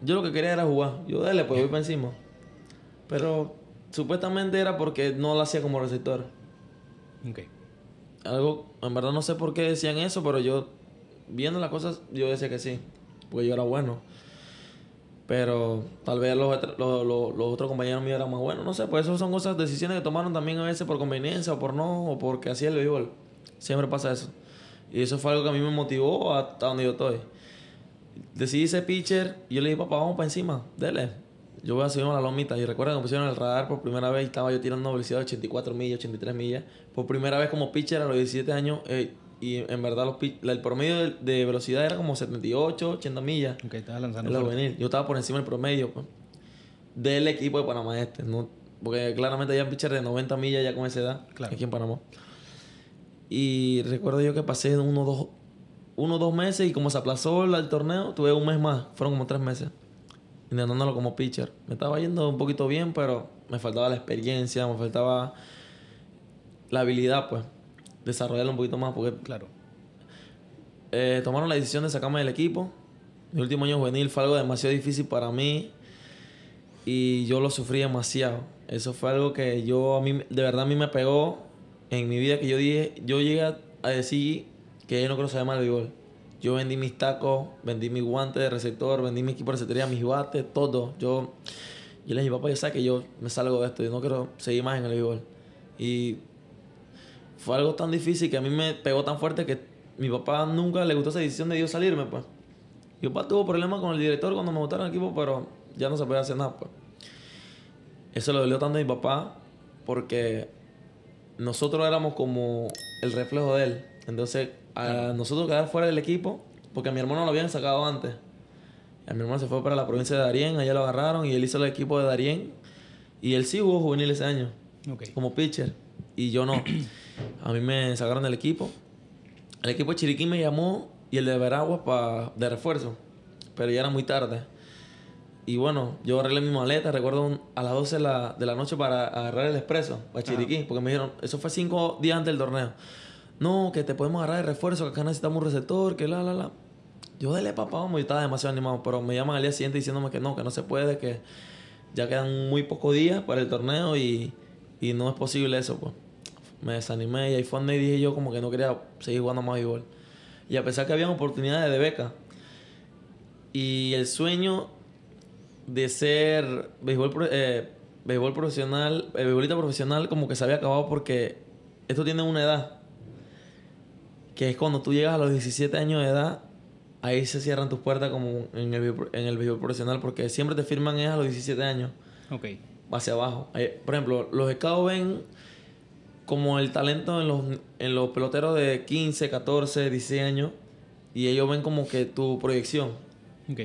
yo lo que quería era jugar. Yo, dale, pues voy para encima. Pero supuestamente era porque no lo hacía como receptor. Okay. Algo, en verdad no sé por qué decían eso, pero yo, viendo las cosas, yo decía que sí. Porque yo era bueno. Pero tal vez los otros compañeros míos eran más buenos. No sé, pues eso son cosas, decisiones que tomaron también a veces por conveniencia o por no, o porque así es el béisbol. Siempre pasa eso. Y eso fue algo que a mí me motivó hasta donde yo estoy. Decidí ser pitcher y yo le dije, papá, vamos para encima, dele. Yo voy a subirme a la lomita. Y recuerdo que me pusieron el radar por primera vez y estaba yo tirando una velocidad de 84 millas, 83 millas. Por primera vez como pitcher a los 17 años, Y en verdad el promedio de velocidad era como 78, 80 millas. Ok, estabas lanzando En la fuerte. juvenil. Yo estaba por encima del promedio, pues, del equipo de Panamá Este. ¿No? Porque claramente había pitcher de 90 millas ya con esa edad, Claro. aquí en Panamá. Y recuerdo yo que pasé uno o dos meses y como se aplazó el torneo, tuve un mes más. Fueron como 3 meses. Intentándolo como pitcher. Me estaba yendo un poquito bien, pero me faltaba la experiencia, me faltaba la habilidad, pues. Desarrollarlo un poquito más, porque Claro. tomaron la decisión de sacarme del equipo. Mi último año juvenil fue algo demasiado difícil para mí y yo lo sufrí demasiado. Eso fue algo que a mí, de verdad a mí me pegó en mi vida, que yo llegué a decir que yo no quiero saber más del béisbol. Yo vendí mis tacos, vendí mi guante de receptor, vendí mi equipo de receptoría, mis bates, todo. Yo le dije, papá, yo sé que yo me salgo de esto, yo no quiero seguir más en el béisbol. Y fue algo tan difícil que a mí me pegó tan fuerte que mi papá nunca le gustó esa decisión de yo salirme, pues. Mi papá tuvo problemas con el director cuando me botaron al equipo, pero ya no se podía hacer nada, pues. Eso le dolió tanto a mi papá porque nosotros éramos como el reflejo de él. Entonces, a nosotros quedar fuera del equipo, porque a mi hermano lo habían sacado antes. A mi hermano se fue para la provincia de Darién, allá lo agarraron y él hizo el equipo de Darién. Y él sí jugó juvenil ese año, como pitcher. Y yo no. A mí me sacaron del equipo. El equipo de Chiriquí me llamó y el de Veraguas de refuerzo. Pero ya era muy tarde. Y bueno, yo arreglé mi maleta, recuerdo a las 12 de la noche para agarrar el expreso, para Chiriquí. Porque me dijeron, eso fue 5 días antes del torneo. No, que te podemos agarrar de refuerzo, que acá necesitamos un receptor, que la. Yo dele papá, vamos, yo estaba demasiado animado. Pero me llaman al día siguiente diciéndome que no se puede, que ya quedan muy pocos días para el torneo y no es posible eso, pues. Me desanimé y ahí fue donde dije yo como que no quería seguir jugando más béisbol. Y a pesar que habían oportunidades de beca y el sueño de ser béisbol profesional, beisbolista profesional como que se había acabado porque esto tiene una edad que es cuando tú llegas a los 17 años de edad, ahí se cierran tus puertas como en el béisbol profesional porque siempre te firman a los 17 años. Ok. Hacia abajo. Por ejemplo, los scouts ven como el talento en los peloteros de 15, 14, 16 años y ellos ven como que tu proyección. Ok.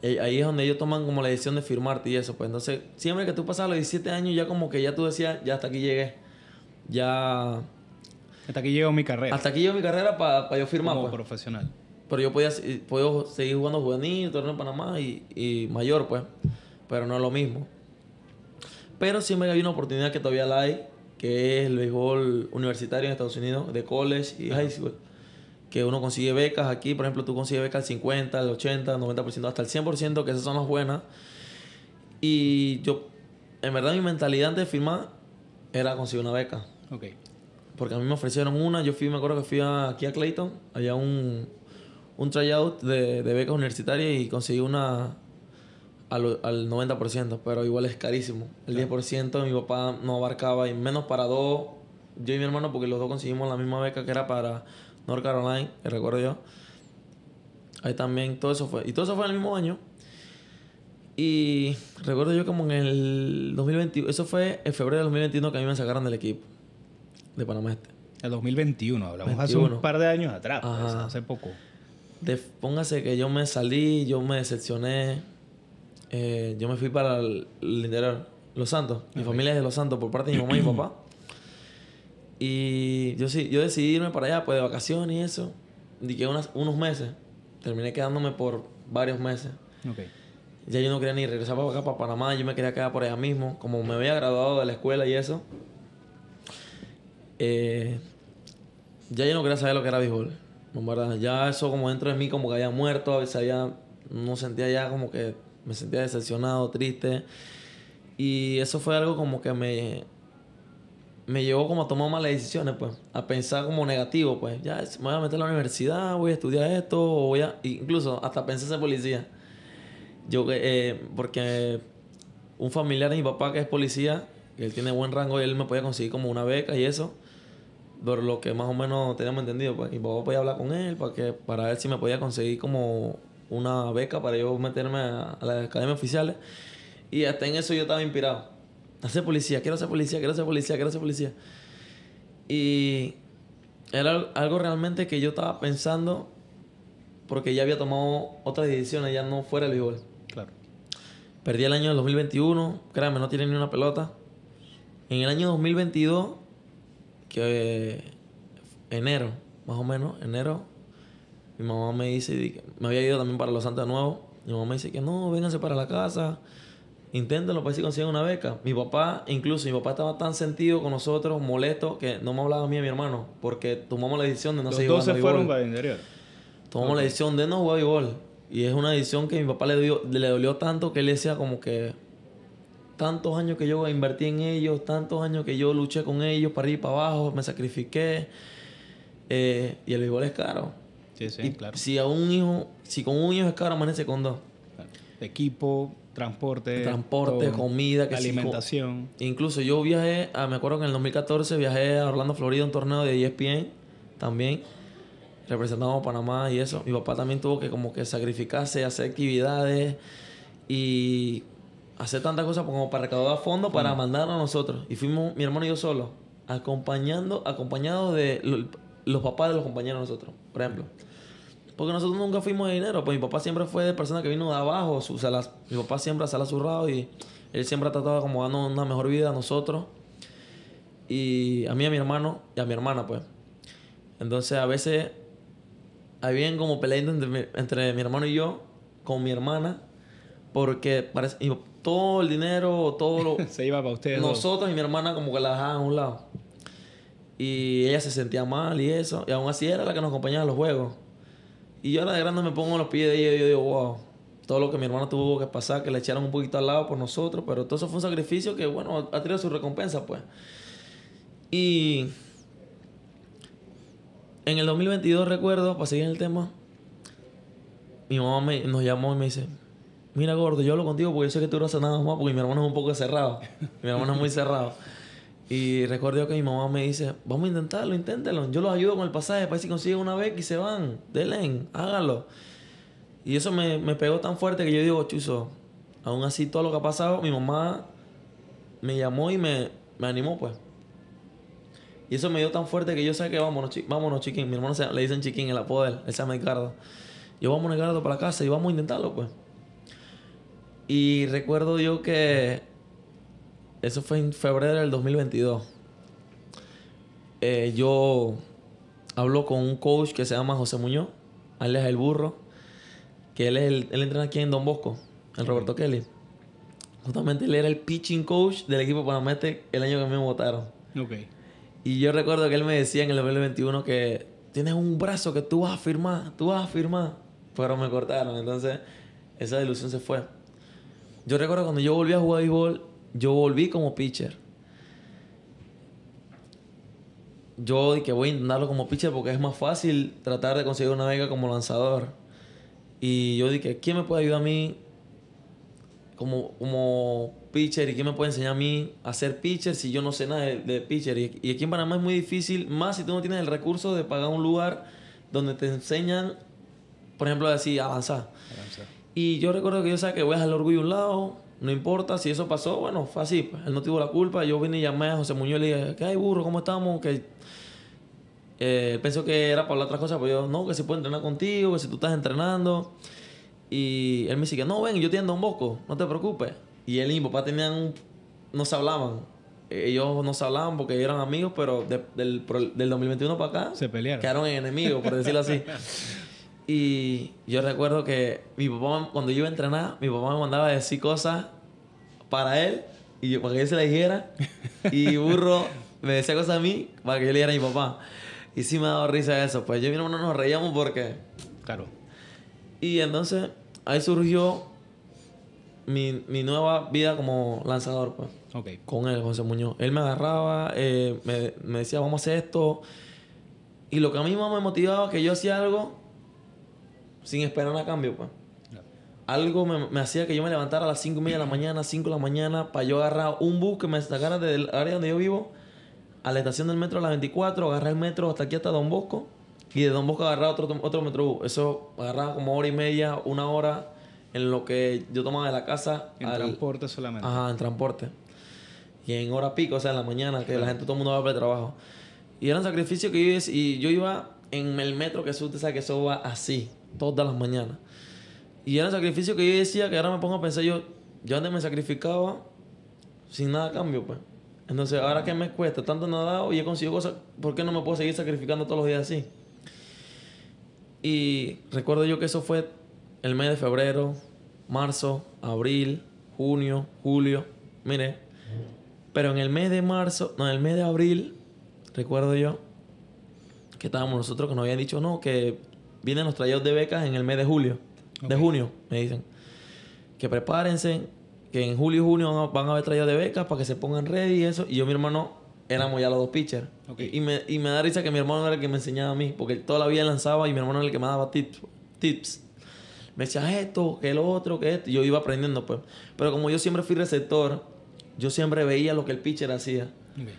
Ahí es donde ellos toman como la decisión de firmarte y eso. Pues entonces, siempre que tú pasas a los 17 años, ya como que ya tú decías, ya hasta aquí llegué. Ya... Hasta aquí llegó mi carrera. Hasta aquí llegó mi carrera para yo firmar, como pues. profesional. Pero yo puedo seguir jugando juvenil, torneo en Panamá y mayor, pues. Pero no es lo mismo. Pero siempre hay una oportunidad que todavía la hay, que es el béisbol universitario en Estados Unidos, de college y high school. Que uno consigue becas aquí, por ejemplo, tú consigues becas al 50, al 80, al 90%, hasta el 100%, que esas son las buenas. Y yo, en verdad, mi mentalidad antes de firmar era conseguir una beca. Ok. Porque a mí me ofrecieron una, me acuerdo que fui aquí a Clayton, había un tryout de becas universitarias y conseguí una al 90%, pero igual es carísimo. El 10% mi papá no abarcaba y menos para dos, yo y mi hermano, porque los dos conseguimos la misma beca que era para North Carolina, que recuerdo yo. Ahí también todo eso fue. Y todo eso fue en el mismo año. Y recuerdo yo como en el 2021, eso fue en febrero del 2021 que a mí me sacaron del equipo de Panamá Este. El 2021, hablamos 21. hace un par de años atrás, pues, Ajá. hace poco. Póngase que yo me salí, yo me decepcioné. Yo me fui para el interior, Los Santos. Mi familia es de Los Santos por parte de mi mamá y mi papá. Y yo decidí irme para allá, pues de vacaciones y eso. Dediqué unos meses. Terminé quedándome por varios meses. Ok. Ya yo no quería ni regresar para acá, para Panamá. Yo me quería quedar por allá mismo. Como me había graduado de la escuela y eso. Ya yo no quería saber lo que era béisbol. En verdad. Ya eso como dentro de mí como que había muerto. A veces no sentía ya como que... Me sentía decepcionado, triste. Y eso fue algo como que me llevó como a tomar malas decisiones, pues. A pensar como negativo, pues. Ya, me voy a meter a la universidad, voy a estudiar esto, o voy a... Incluso hasta pensé ser policía. Porque un familiar de mi papá que es policía, él tiene buen rango y él me podía conseguir como una beca y eso. Por lo que más o menos teníamos entendido, pues. Mi papá podía hablar con él para ver si me podía conseguir como una beca para yo meterme a las academias oficiales. Y hasta en eso yo estaba inspirado. A ser policía, quiero ser policía, quiero ser policía, quiero ser policía. Y era algo realmente que yo estaba pensando porque ya había tomado otras decisiones, ya no fuera el béisbol. Claro. Perdí el año del 2021, créanme, no tiene ni una pelota. En el año 2022, que enero, más o menos, enero, mi mamá me dice, me había ido también para Los Santos de nuevo. Mi mamá me dice que no, vénganse para la casa, inténtenlo para ver si consiguen una beca. Mi papá estaba tan sentido con nosotros, molesto, que no me hablaba a mí y a mi hermano, porque tomamos la decisión de no seguir Los dos jugando se béisbol. fueron para el interior. Tomamos la decisión de no jugar béisbol. Y es una decisión que a mi papá le dolió tanto que él decía como que tantos años que yo invertí en ellos, tantos años que yo luché con ellos para ir para abajo, me sacrifiqué. Y el béisbol es caro. Sí, sí, Y claro. si con un hijo es caro, amanece con dos. Claro. Equipo, transporte, todo, comida, alimentación. Incluso yo viajé, me acuerdo que en el 2014 viajé a Orlando, Florida, un torneo de ESPN también, representando a Panamá y eso. Mi papá también tuvo que como que sacrificarse, hacer actividades y hacer tantas cosas como para recaudar fondos para mandarnos a nosotros. Y fuimos mi hermano y yo solos, acompañados de los papás de los compañeros de nosotros, por ejemplo. Porque nosotros nunca fuimos de dinero. Pues mi papá siempre fue de persona que vino de abajo. Mi papá siempre se la ha zurrado y él siempre ha tratado de como darnos una mejor vida a nosotros. Y a mí, a mi hermano y a mi hermana, pues. Entonces, a veces habían como peleas entre mi hermano y yo con mi hermana. Porque todo el dinero, todo lo... se iba para ustedes nosotros dos. Y mi hermana como que la dejaban a un lado. Y ella se sentía mal y eso. Y aún así era la que nos acompañaba a los juegos. Y yo ahora de grande me pongo en los pies de ella y yo digo, wow, todo lo que mi hermano tuvo que pasar, que le echaron un poquito al lado por nosotros, pero todo eso fue un sacrificio que, bueno, ha tenido su recompensa, pues. Y en el 2022, recuerdo, para seguir en el tema, mi mamá nos llamó y me dice, mira, gordo, yo hablo contigo porque yo sé que tú no haces nada más, porque mi hermano es un poco cerrado. Mi hermano es muy cerrado. Y recuerdo que mi mamá me dice, vamos a intentarlo, inténtelo. Yo los ayudo con el pasaje para ver si consiguen una beca y se van. Denle, háganlo. Y eso me pegó tan fuerte que yo digo, chuzo, aún así todo lo que ha pasado, mi mamá me llamó y me animó, pues. Y eso me dio tan fuerte que yo sé que vámonos, chiquín. Mi hermano le dicen chiquín, el apodo de él se llama Ricardo. Yo vámonos, Ricardo, para la casa y vamos a intentarlo, pues. Y recuerdo yo que eso fue en febrero del 2022. Yo hablo con un coach que se llama José Muñoz, alias El Burro, que él entrena aquí en Don Bosco, en Roberto Kelly. Justamente él era el pitching coach del equipo Panamete el año que me votaron. Okay. Y yo recuerdo que él me decía en el 2021 que tienes un brazo que tú vas a firmar. Pero me cortaron, entonces esa ilusión se fue. Yo recuerdo cuando yo volví a jugar béisbol, yo volví como pitcher. Yo dije, voy a intentarlo como pitcher porque es más fácil tratar de conseguir una beca como lanzador. Y yo dije, ¿quién me puede ayudar a mí como pitcher? ¿Y quién me puede enseñar a mí a ser pitcher si yo no sé nada de pitcher? Y aquí en Panamá es muy difícil, más si tú no tienes el recurso de pagar un lugar donde te enseñan, por ejemplo, así, a lanzar. Y yo recuerdo que yo sabía que voy a dejar el orgullo a un lado. No importa si eso pasó, bueno, fue así. Pues. Él no tuvo la culpa. Yo vine y llamé a José Muñoz y le dije, ¿qué hay, burro? ¿Cómo estamos? Que él pensó que era para otras cosas, pero yo, no, que si puedo entrenar contigo, que si tú estás entrenando. Y él me dice que no, ven, yo te ando un Bosco, no te preocupes. Y él y mi papá no se hablaban. Ellos no se hablaban porque eran amigos, pero del 2021 para acá se pelearon. Quedaron en enemigos, por decirlo así. Y yo recuerdo que mi papá, cuando yo iba a entrenar, mi papá me mandaba a decir cosas para él y para que yo se la dijera. Y Burro me decía cosas a mí para que yo le dijera a mi papá. Y sí me ha dado risa eso. Pues yo y mi hermano nos reíamos porque... Claro. Y entonces ahí surgió mi nueva vida como lanzador, pues. Okay. Con él, José Muñoz. Él me agarraba, me decía, vamos a hacer esto. Y lo que a mí más me motivaba que yo hacía algo sin esperar a cambio, pues. No. Algo me hacía que yo me levantara a las 5:30 de la mañana, 5 de la mañana, para yo agarrar un bus que me sacara del área donde yo vivo a la estación del metro a las 24, agarrar el metro hasta aquí, hasta Don Bosco, y de Don Bosco agarrar otro metrobús. Eso agarraba como 1:30, 1 hora en lo que yo tomaba de la casa. En transporte solamente. Ajá, en transporte. Y en hora pico, o sea, en la mañana, que la gente, todo el mundo va para el trabajo. Y eran sacrificios que yo iba en el metro, que eso usted sabe que eso va así, todas las mañanas. Y eran sacrificios que yo decía que ahora me pongo a pensar yo antes me sacrificaba sin nada a cambio, pues. Entonces, ahora que me cuesta tanto nadar y he conseguido cosas, ¿por qué no me puedo seguir sacrificando todos los días así? Y recuerdo yo que eso fue el mes de febrero, marzo, abril, junio, julio. Mire, pero en el mes de marzo, no, en el mes de abril, recuerdo yo que estábamos nosotros que nos habían dicho, no, que vienen los trayados de becas en el mes de julio. De junio, me dicen. Que prepárense, que en julio y junio van a haber trayados de becas para que se pongan ready y eso. Y yo y mi hermano éramos ya los dos pitchers. Okay. Y me da risa que mi hermano era el que me enseñaba a mí, porque él toda la vida lanzaba y mi hermano era el que me daba tips. Me decía esto, que lo otro, que esto. Y yo iba aprendiendo, pues. Pero como yo siempre fui receptor, yo siempre veía lo que el pitcher hacía. Okay.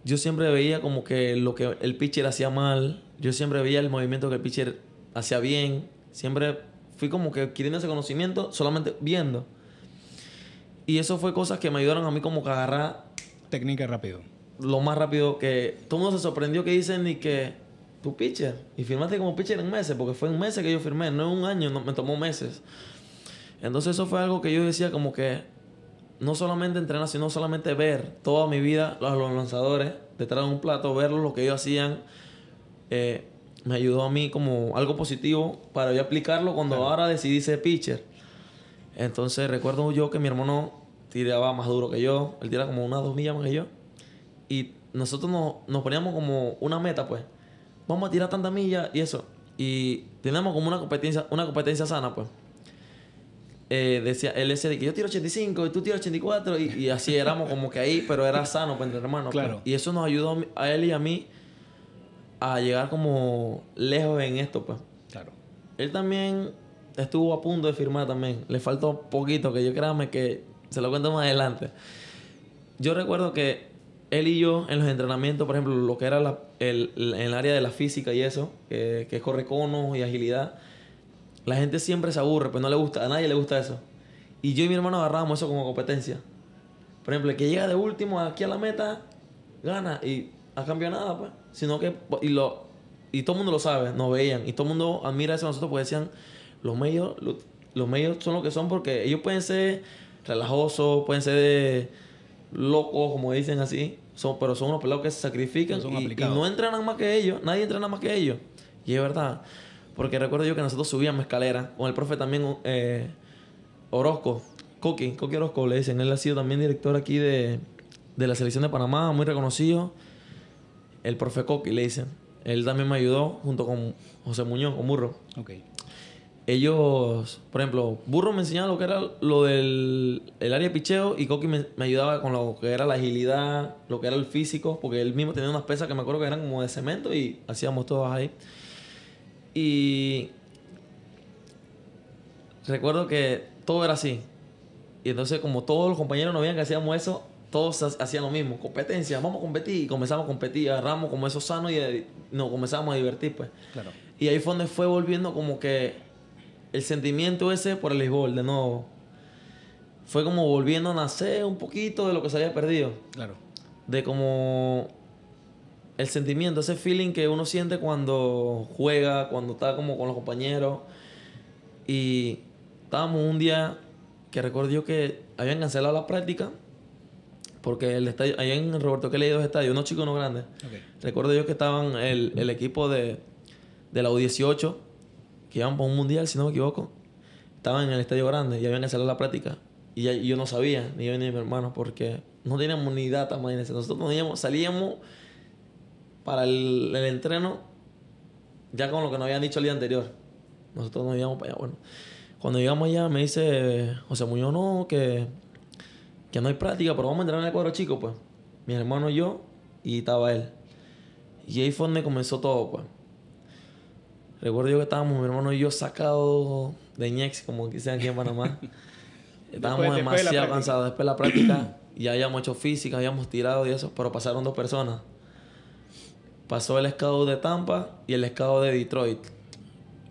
Yo siempre veía como que lo que el pitcher hacía mal. Yo siempre veía el movimiento que el pitcher hacía bien. Siempre fui como que adquiriendo ese conocimiento solamente viendo. Y eso fue cosas que me ayudaron a mí como que a agarrar... Técnica rápido. Lo más rápido que... Todo el mundo se sorprendió que dicen y que... Tu pitcher. Y firmaste como pitcher en meses. Porque fue en meses que yo firmé. No en un año. No, me tomó meses. Entonces eso fue algo que yo decía como que... No solamente entrenar, sino solamente ver toda mi vida a los lanzadores detrás de un plato, ver lo que ellos hacían, me ayudó a mí como algo positivo para yo aplicarlo cuando ahora decidí ser pitcher. Entonces recuerdo yo que mi hermano tiraba más duro que yo, él tiraba como 2 millas más que yo, y nosotros nos poníamos como una meta, pues, vamos a tirar tantas millas y eso, y teníamos como una competencia sana, pues. Él decía de que yo tiro 85 y tú tiras 84 y así éramos como que ahí, pero era sano para entre hermanos. Claro. Pues. Y eso nos ayudó a él y a mí a llegar como lejos en esto, pues. Claro. Él también estuvo a punto de firmar también. Le faltó poquito, que yo créame que se lo cuento más adelante. Yo recuerdo que él y yo en los entrenamientos, por ejemplo, lo que era el área de la física y eso, que es corre conos y agilidad, la gente siempre se aburre, pues no le gusta, a nadie le gusta eso. Y yo y mi hermano agarrábamos eso como competencia. Por ejemplo, el que llega de último aquí a la meta, gana. Y a cambio nada, pues. Sino que... Y todo el mundo lo sabe, nos veían. Y todo el mundo admira eso a nosotros porque decían... Los medios son lo que son porque ellos pueden ser relajosos, pueden ser locos, como dicen así. Pero son unos pelados que se sacrifican y no entrenan más que ellos. Nadie entrena más que ellos. Y es verdad. Porque recuerdo yo que nosotros subíamos escaleras con el profe también Orozco, Coqui Orozco le dicen. Él ha sido también director aquí de la selección de Panamá, muy reconocido. El profe Coqui le dicen. Él también me ayudó junto con José Muñoz, con Burro. Okay. Ellos, por ejemplo, Burro me enseñaba lo que era lo del área de picheo y Coqui me ayudaba con lo que era la agilidad, lo que era el físico, porque él mismo tenía unas pesas que me acuerdo que eran como de cemento y hacíamos todas ahí. Y recuerdo que todo era así. Y entonces, como todos los compañeros nos veían que hacíamos eso, todos hacían lo mismo. Competencia, vamos a competir. Y comenzamos a competir, agarramos como eso sano y nos comenzamos a divertir, pues. Claro. Y ahí fue donde fue volviendo como que el sentimiento ese por el béisbol, de nuevo. Fue como volviendo a nacer un poquito de lo que se había perdido. Claro. De como... el sentimiento, ese feeling que uno siente cuando juega, cuando está como con los compañeros. Y estábamos un día que recuerdo yo que habían cancelado la práctica porque el estadio, allá en Roberto Kelly hay 2 estadios, uno chico y uno grande. Okay. Recuerdo yo que estaban el equipo de la U18 que iban por un mundial, si no me equivoco. Estaban en el estadio grande y habían cancelado la práctica. Y yo no sabía, ni yo ni mi hermano, porque no teníamos ni data, imagínense. Nosotros salíamos para el entreno ya con lo que nos habían dicho el día anterior. Nosotros nos íbamos para allá. Bueno, cuando llegamos allá me dice José Muñoz, no, que no hay práctica, pero vamos a entrenar en el cuadro chico, pues. Mi hermano y yo, y estaba él. Y ahí fue donde comenzó todo, pues. Recuerdo yo que estábamos mi hermano y yo sacados de ñex, como dicen aquí en Panamá. Estábamos demasiado cansados. Después de la práctica ya habíamos hecho física, habíamos tirado y eso, pero pasaron 2 personas. Pasó el scout de Tampa y el scout de Detroit.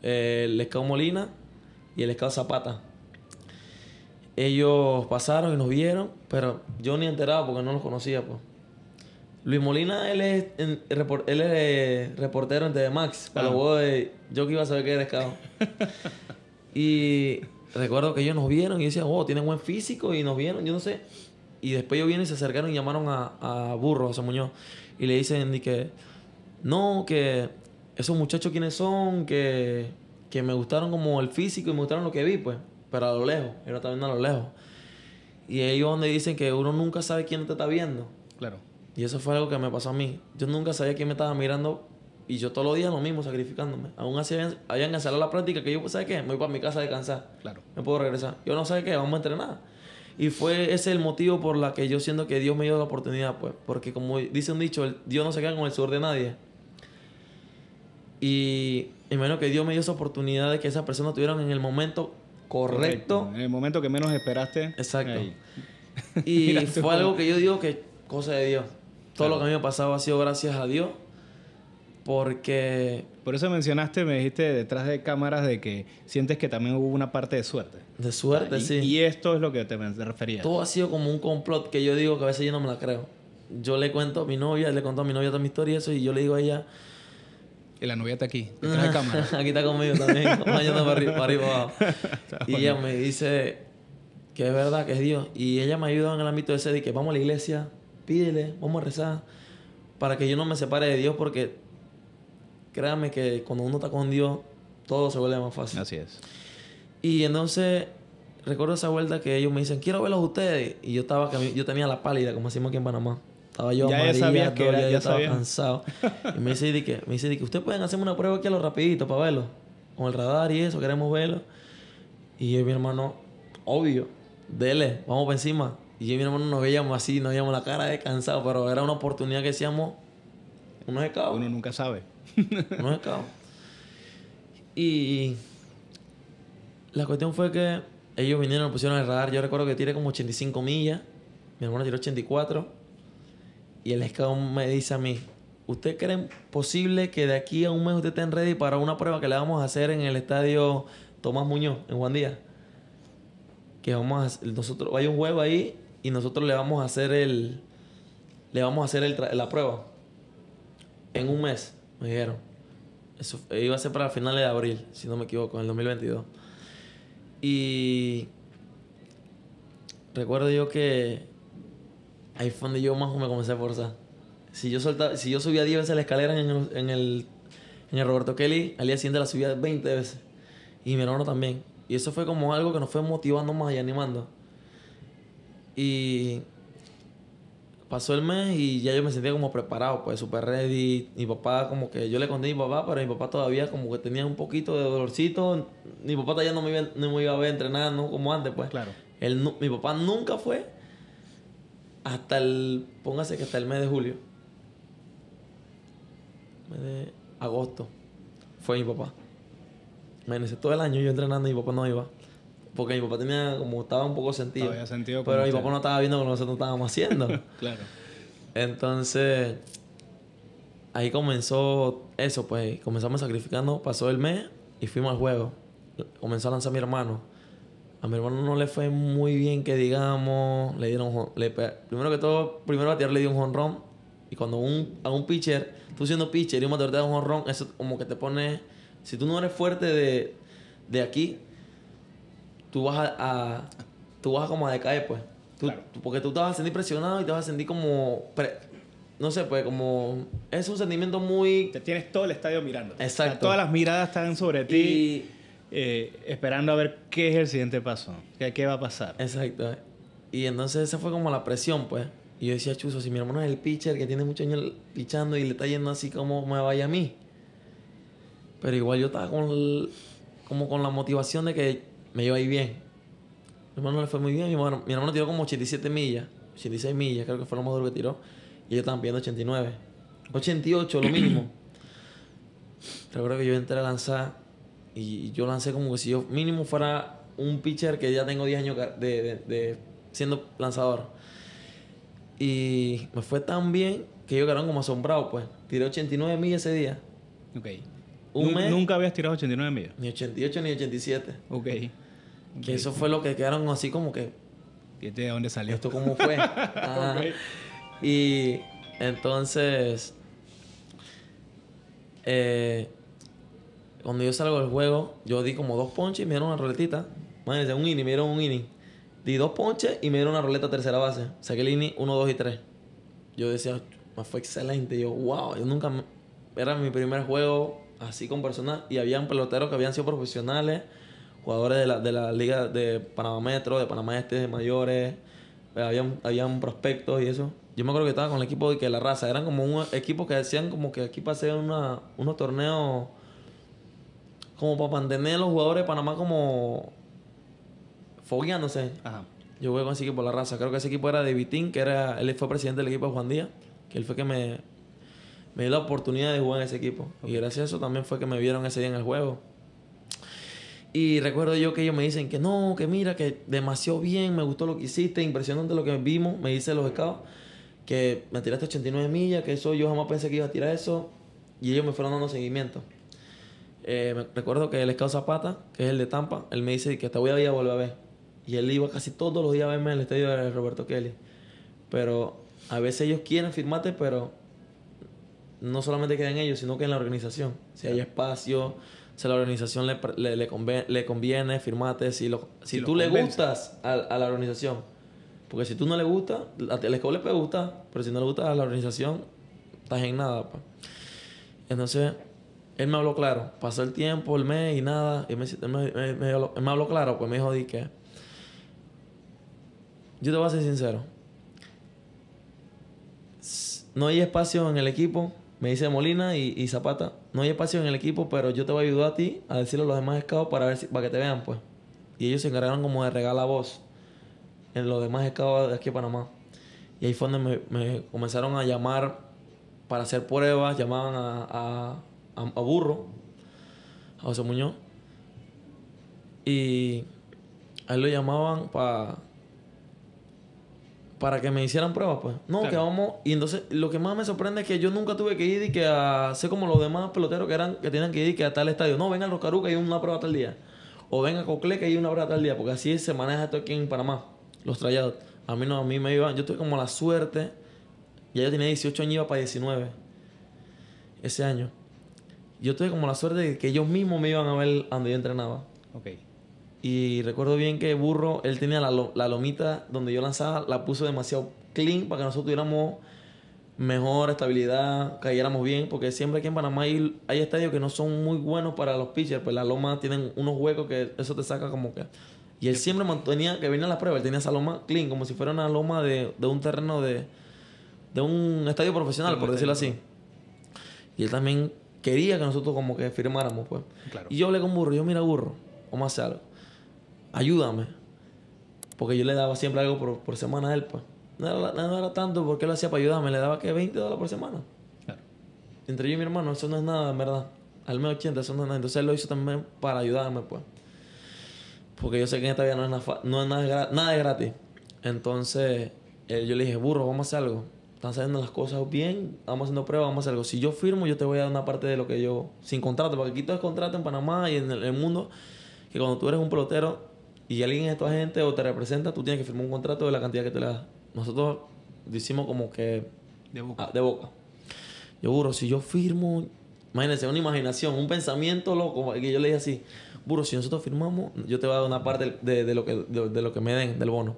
El scout Molina y el scout Zapata. Ellos pasaron y nos vieron, pero yo ni enterado porque no los conocía, pues. Luis Molina, él es reportero en TV Max. Para los juegos de... Yo que iba a saber que era scout. Y recuerdo que ellos nos vieron y decían, oh, tienen buen físico. Y nos vieron, yo no sé. Y después ellos vienen y se acercaron y llamaron a Burro, a José Muñoz. Y le dicen que... No, que esos muchachos quiénes son, que me gustaron como el físico y me gustaron lo que vi, pues. Pero a lo lejos. Ellos no están viendo a lo lejos. Y ellos donde dicen que uno nunca sabe quién te está viendo. Claro. Y eso fue algo que me pasó a mí. Yo nunca sabía quién me estaba mirando y yo todos los días lo mismo, sacrificándome. Aún así habían cancelado la práctica que yo, ¿sabes qué? Me voy para mi casa a descansar. Claro. Me puedo regresar. Yo no sé qué, vamos a entrenar. Y fue ese el motivo por la que yo siento que Dios me dio la oportunidad, pues. Porque como dice un dicho, Dios no se queda con el sudor de nadie. Y imagino que Dios me dio esa oportunidad de que esas personas estuvieran en el momento correcto. En el momento que menos esperaste. Exacto. Ahí. Y fue algo que yo digo que cosa de Dios. Todo lo que a mí me ha pasado ha sido gracias a Dios. Porque... Por eso mencionaste, me dijiste detrás de cámaras de que sientes que también hubo una parte de suerte. De suerte, sí. Y esto es lo que te refería. Todo ha sido como un complot que yo digo que a veces yo no me la creo. Yo le cuento a mi novia, le contó a mi novia toda mi historia y eso, y yo le digo a ella... Y la novia está aquí, detrás de cámaras. Aquí está conmigo también, acompañando para arriba abajo. Y ella me dice que es verdad, que es Dios. Y ella me ayuda en el ámbito ese de que vamos a la iglesia, pídele, vamos a rezar, para que yo no me separe de Dios, porque créanme que cuando uno está con Dios, todo se vuelve más fácil. Así es. Y entonces, recuerdo esa vuelta que ellos me dicen, quiero verlos a ustedes. Y yo tenía la pálida, como decimos aquí en Panamá. Estaba yo ya amarilla, sabías que era, yo estaba cansado. Y me dice que ustedes pueden hacerme una prueba aquí a lo rapidito para verlo. Con el radar y eso, queremos verlo. Y yo y mi hermano, obvio, dele, vamos para encima. Y yo y mi hermano nos veíamos así, nos veíamos la cara de cansado, pero era una oportunidad que decíamos, uno es cao. Uno nunca sabe. Uno es cao. Y la cuestión fue que ellos vinieron y pusieron el radar. Yo recuerdo que tiré como 85 millas. Mi hermano tiró 84. Y el scout me dice a mí, ¿usted cree posible que de aquí a un mes usted estén ready para una prueba que le vamos a hacer en el estadio Tomás Muñoz, en Juan Díaz? Que nosotros, hay un juego ahí y nosotros le vamos a hacer la prueba en un mes, me dijeron. Eso iba a ser para finales de abril, si no me equivoco, en el 2022. Y recuerdo yo que ahí fue donde yo más me comencé a forzar. Si yo subía 10 veces la escalera en el Roberto Kelly, al día siguiente la subía 20 veces. Y mi hermano también. Y eso fue como algo que nos fue motivando más y animando. Y pasó el mes y ya yo me sentía como preparado, pues súper ready. Mi papá como que... Yo le conté a mi papá, pero mi papá todavía como que tenía un poquito de dolorcito. Mi papá todavía no me iba a ver entrenar, ¿no? Como antes, pues. Claro. Mi papá nunca fue póngase que hasta el mes de julio. Mes de agosto. Fue mi papá. Imagínense, todo el año yo entrenando y mi papá no iba. Porque mi papá estaba un poco sentido. Había sentido. Pero mi papá no estaba viendo lo que nosotros estábamos haciendo. Claro. Entonces, ahí comenzó eso, pues. Comenzamos sacrificando, pasó el mes y fuimos al juego. Comenzó a lanzar mi hermano. A mi hermano no le fue muy bien, que digamos. Primero que todo, primero bateador le dio un jonrón. Y cuando a un pitcher, tú siendo pitcher y un bateador te da un jonrón, eso como que te pone... Si tú no eres fuerte de aquí, tú vas a como a decaer, pues. Claro. Porque tú te vas a sentir presionado y te vas a sentir como... no sé, pues como... Es un sentimiento muy... Te tienes todo el estadio mirando. Exacto. O sea, todas las miradas están sobre ti. Esperando a ver qué es el siguiente paso. ¿Qué va a pasar? Exacto. Y entonces esa fue como la presión, pues. Y yo decía, chuzo, si mi hermano es el pitcher que tiene muchos años pichando y le está yendo así, como me vaya a mí. Pero igual yo estaba como con la motivación de que me iba a ir bien. Mi hermano le fue muy bien. Mi hermano tiró como 87 millas. 86 millas, creo que fue lo más duro que tiró. Y ellos estaban pidiendo 89. 88, lo mínimo. Recuerdo que yo entré a lanzar y yo lancé como que si yo mínimo fuera un pitcher que ya tengo 10 años de siendo lanzador. Y me fue tan bien que ellos quedaron como asombrados, pues. Tiré 89 millas ese día. Ok. Mes, ¿Nunca habías tirado 89 millas? Ni 88 ni 87. Ok. Que eso fue lo que quedaron así como que... ¿Y de dónde salió? ¿Esto cómo fue? Okay. Y Entonces, cuando yo salgo del juego, yo di como 2 ponches y me dieron una roletita. Imagínense, un inning, me dieron un inning. Di 2 ponches y me dieron una roleta tercera base. Saqué el inning 1, 2 y 3. Yo decía, me fue excelente. Yo, wow, yo nunca... Era mi primer juego así con personas. Y habían peloteros que habían sido profesionales, jugadores de la Liga de Panamá Metro, de Panamá Este, de mayores. Habían prospectos y eso. Yo me acuerdo que estaba con el equipo de que La Raza. Eran como un equipo que decían como que aquí para hacer unos torneos como para mantener a los jugadores de Panamá como fogueándose. Ajá. Yo jugué con ese equipo La Raza. Creo que ese equipo era de Vitín, él fue presidente del equipo de Juan Díaz, que él fue que me dio la oportunidad de jugar en ese equipo. Okay. Y gracias a eso también fue que me vieron ese día en el juego. Y recuerdo yo que ellos me dicen que no, que mira, que demasiado bien, me gustó lo que hiciste, impresionante lo que vimos, me dicen los scouts, que me tiraste 89 millas, que eso yo jamás pensé que iba a tirar eso. Y ellos me fueron dando seguimiento. Recuerdo que el scout Zapata, que es el de Tampa, él me dice que te voy a ir a volver a ver. Y él iba casi todos los días a verme en el estadio de Roberto Kelly. Pero a veces ellos quieren firmarte, pero no solamente queda en ellos, sino que en la organización. Si hay espacio, si a la organización le conviene firmarte, si tú le gustas a la organización. Porque si tú no le gustas, al scout le puede gustar, pero si no le gusta a la organización, estás en nada. Pues. Entonces, él me habló claro. Pasó el tiempo, el mes y nada. Y él me habló claro, pues me dijo, di que yo te voy a ser sincero. No hay espacio en el equipo, me dice Molina y Zapata. No hay espacio en el equipo, pero yo te voy a ayudar a ti a decirle a los demás scouts para que te vean, pues. Y ellos se encargaron como de regar la voz en los demás scouts de aquí de Panamá. Y ahí fue donde me comenzaron a llamar para hacer pruebas. Llamaban a Burro, a José Muñoz. Y a él lo llamaban para que me hicieran pruebas, pues. No, claro. Que vamos... Y entonces, lo que más me sorprende es que yo nunca tuve que ir y que hacer como los demás peloteros que tenían que ir y que a tal estadio. No, venga al Rocarú que hay una prueba tal día. O venga a Coclé que hay una prueba tal día. Porque así se maneja esto aquí en Panamá. Los tryout. A mí no, a mí me iban... Yo tuve como la suerte... Ya yo tenía 18 años y iba para 19. Ese año. Yo tuve como la suerte de que ellos mismos me iban a ver donde yo entrenaba. Ok. Y recuerdo bien que Burro, él tenía la lomita donde yo lanzaba, la puso demasiado clean para que nosotros tuviéramos mejor estabilidad, cayéramos bien, porque siempre aquí en Panamá hay estadios que no son muy buenos para los pitchers, pues las lomas tienen unos huecos que eso te saca como que... Y él siempre mantenía, que venía a la prueba, él tenía esa loma clean, como si fuera una loma de un terreno de un estadio profesional, por decirlo así. Y él también quería que nosotros como que firmáramos, pues. Claro. Y yo hablé con Burro, mira Burro, vamos a hacer algo. Ayúdame. Porque yo le daba siempre algo por semana a él, pues. No era tanto porque él lo hacía para ayudarme. Le daba que $20 por semana. Claro. Entre yo y mi hermano, eso no es nada, en verdad. Al menos 80, eso no es nada. Entonces él lo hizo también para ayudarme, pues. Porque yo sé que en esta vida no es nada de gratis. Entonces yo le dije, Burro, vamos a hacer algo. Están saliendo las cosas bien, vamos haciendo pruebas, vamos a hacer algo. Si yo firmo, yo te voy a dar una parte de lo que yo... Sin contrato, porque aquí todo es contrato en Panamá y en el mundo. Que cuando tú eres un pelotero... y alguien es tu agente o te representa, tú tienes que firmar un contrato de la cantidad que te le das. Nosotros lo hicimos como que... De boca. De boca. Yo, Burro, si yo firmo... Imagínense, una imaginación, un pensamiento loco. Que yo le dije así, Burro, si nosotros firmamos, yo te voy a dar una parte de lo que me den, del bono.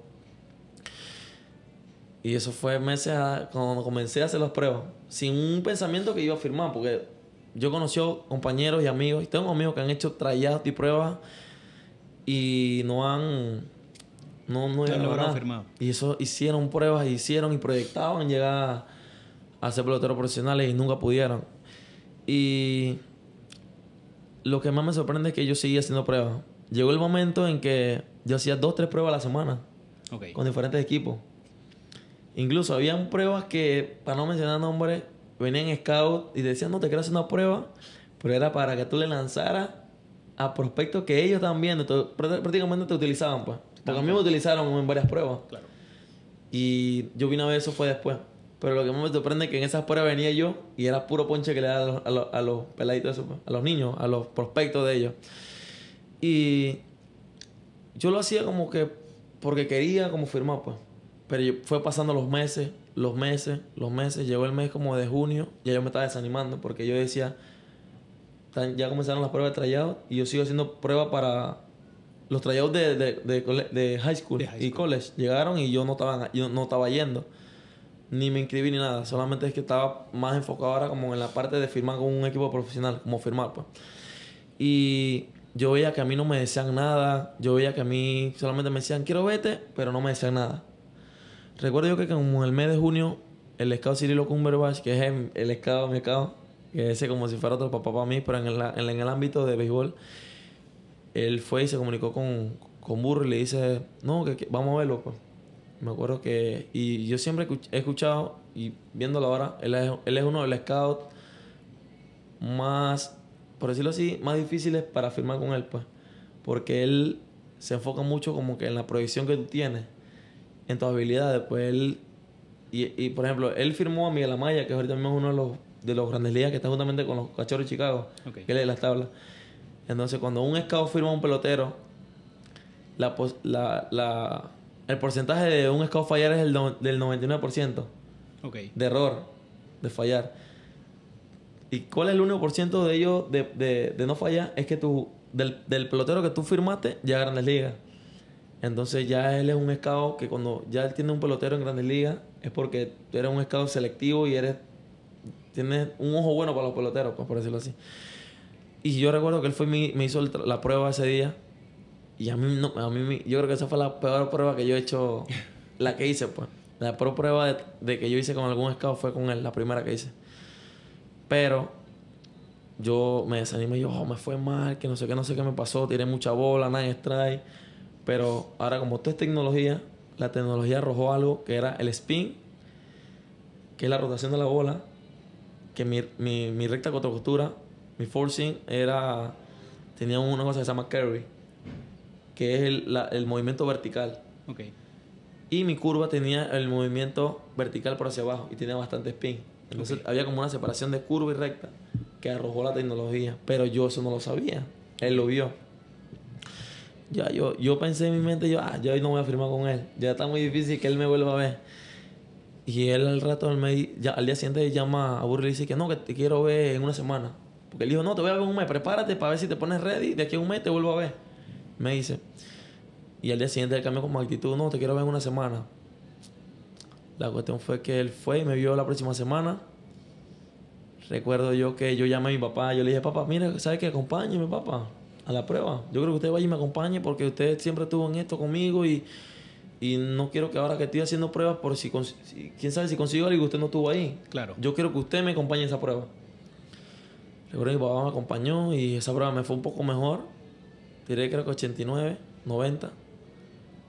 Y eso fue meses cuando comencé a hacer las pruebas. Sin un pensamiento que iba a firmar, porque yo conocí compañeros y amigos. Y tengo amigos que han hecho trayectos y pruebas... y no han logrado firmar. Y eso hicieron pruebas, y proyectaban llegar a ser peloteros profesionales y nunca pudieron. Y lo que más me sorprende es que yo seguía haciendo pruebas. Llegó el momento en que yo hacía 2, 3 pruebas a la semana. Okay. Con diferentes equipos. Incluso habían pruebas que, para no mencionar nombres, venían scouts y decían, no, te quiero hacer una prueba, pero era para que tú le lanzaras a prospectos que ellos estaban viendo. Prácticamente te utilizaban, pues. Porque a mí me utilizaron en varias pruebas. Claro. Y yo vine a ver eso fue después. Pero lo que más me sorprende es que en esas pruebas venía yo y era puro ponche que le daba a los peladitos, eso, pues, a los niños, a los prospectos de ellos. Y yo lo hacía como que porque quería como firmar, pues. Pero fue pasando los meses los meses, llegó el mes como de junio, ya yo me estaba desanimando porque yo decía, ya comenzaron las pruebas de tryout y yo sigo haciendo pruebas para los tryouts de high school y college. Llegaron y yo no estaba yendo, ni me inscribí ni nada, solamente es que estaba más enfocado ahora como en la parte de firmar con un equipo profesional, como firmar pues. Y yo veía que a mí no me decían nada, yo veía que a mí solamente me decían quiero vete, pero no me decían nada. Recuerdo yo que como en el mes de junio, el scout Cirilo Cumberbatch, que es el scout, mi scout, que es como si fuera otro papá para mí, pero en el ámbito de béisbol, él fue y se comunicó con Burro y le dice, no, que vamos a verlo, pues. Me acuerdo que... Y yo siempre he escuchado, y viéndolo ahora, él es uno de los scouts más, por decirlo así, más difíciles para firmar con él, pues. Porque él se enfoca mucho como que en la proyección que tú tienes, en tus habilidades, pues él... Y por ejemplo, él firmó a Miguel Amaya, que ahorita mismo es uno de los grandes ligas que está juntamente con los Cachorros de Chicago, que él es de las tablas. Entonces, cuando un scout firma a un pelotero, el porcentaje de un scout fallar es del 99% de error, de fallar. ¿Y cuál es el 1% de ellos de no fallar? Es que del pelotero que tú firmaste ya a Grandes Ligas. Entonces ya él es un scout que cuando ya él tiene un pelotero en Grandes Ligas es porque tú eres un scout selectivo y tienes un ojo bueno para los peloteros, pues, por decirlo así. Y yo recuerdo que él fue me hizo la prueba ese día. Y yo creo que esa fue la peor prueba que yo he hecho, la que hice, pues. La peor prueba de que yo hice con algún scout fue con él, la primera que hice. Pero yo me desanimé, me fue mal, que no sé qué me pasó, tiré mucha bola, nadie strike. Pero ahora como todo es tecnología, la tecnología arrojó algo que era el spin, que es la rotación de la bola, que mi recta contra costura, mi forcing tenía una cosa que se llama carry, que es el movimiento vertical. Okay. Y mi curva tenía el movimiento vertical por hacia abajo y tenía bastante spin. Entonces había como una separación de curva y recta que arrojó la tecnología. Pero yo eso no lo sabía. Él lo vio. Ya yo pensé en mi mente, yo hoy no voy a firmar con él. Ya está muy difícil que él me vuelva a ver. Y él al rato, al día siguiente llama a Burry y le dice que no, que te quiero ver en una semana. Porque él dijo, no, te voy a ver en un mes, prepárate para ver si te pones ready. De aquí a un mes te vuelvo a ver. Me dice. Y al día siguiente él cambió como actitud, no, te quiero ver en una semana. La cuestión fue que él fue y me vio la próxima semana. Recuerdo yo que yo llamé a mi papá, yo le dije, papá, mira, ¿sabes qué? Acompáñeme, papá, a la prueba. Yo creo que usted vaya y me acompañe porque usted siempre estuvo en esto conmigo y no quiero que ahora que estoy haciendo pruebas, por quién sabe si consigo algo y usted no estuvo ahí. Claro. Yo quiero que usted me acompañe en esa prueba. Recuerdo que mi papá me acompañó y esa prueba me fue un poco mejor. Tiré creo que 89, 90.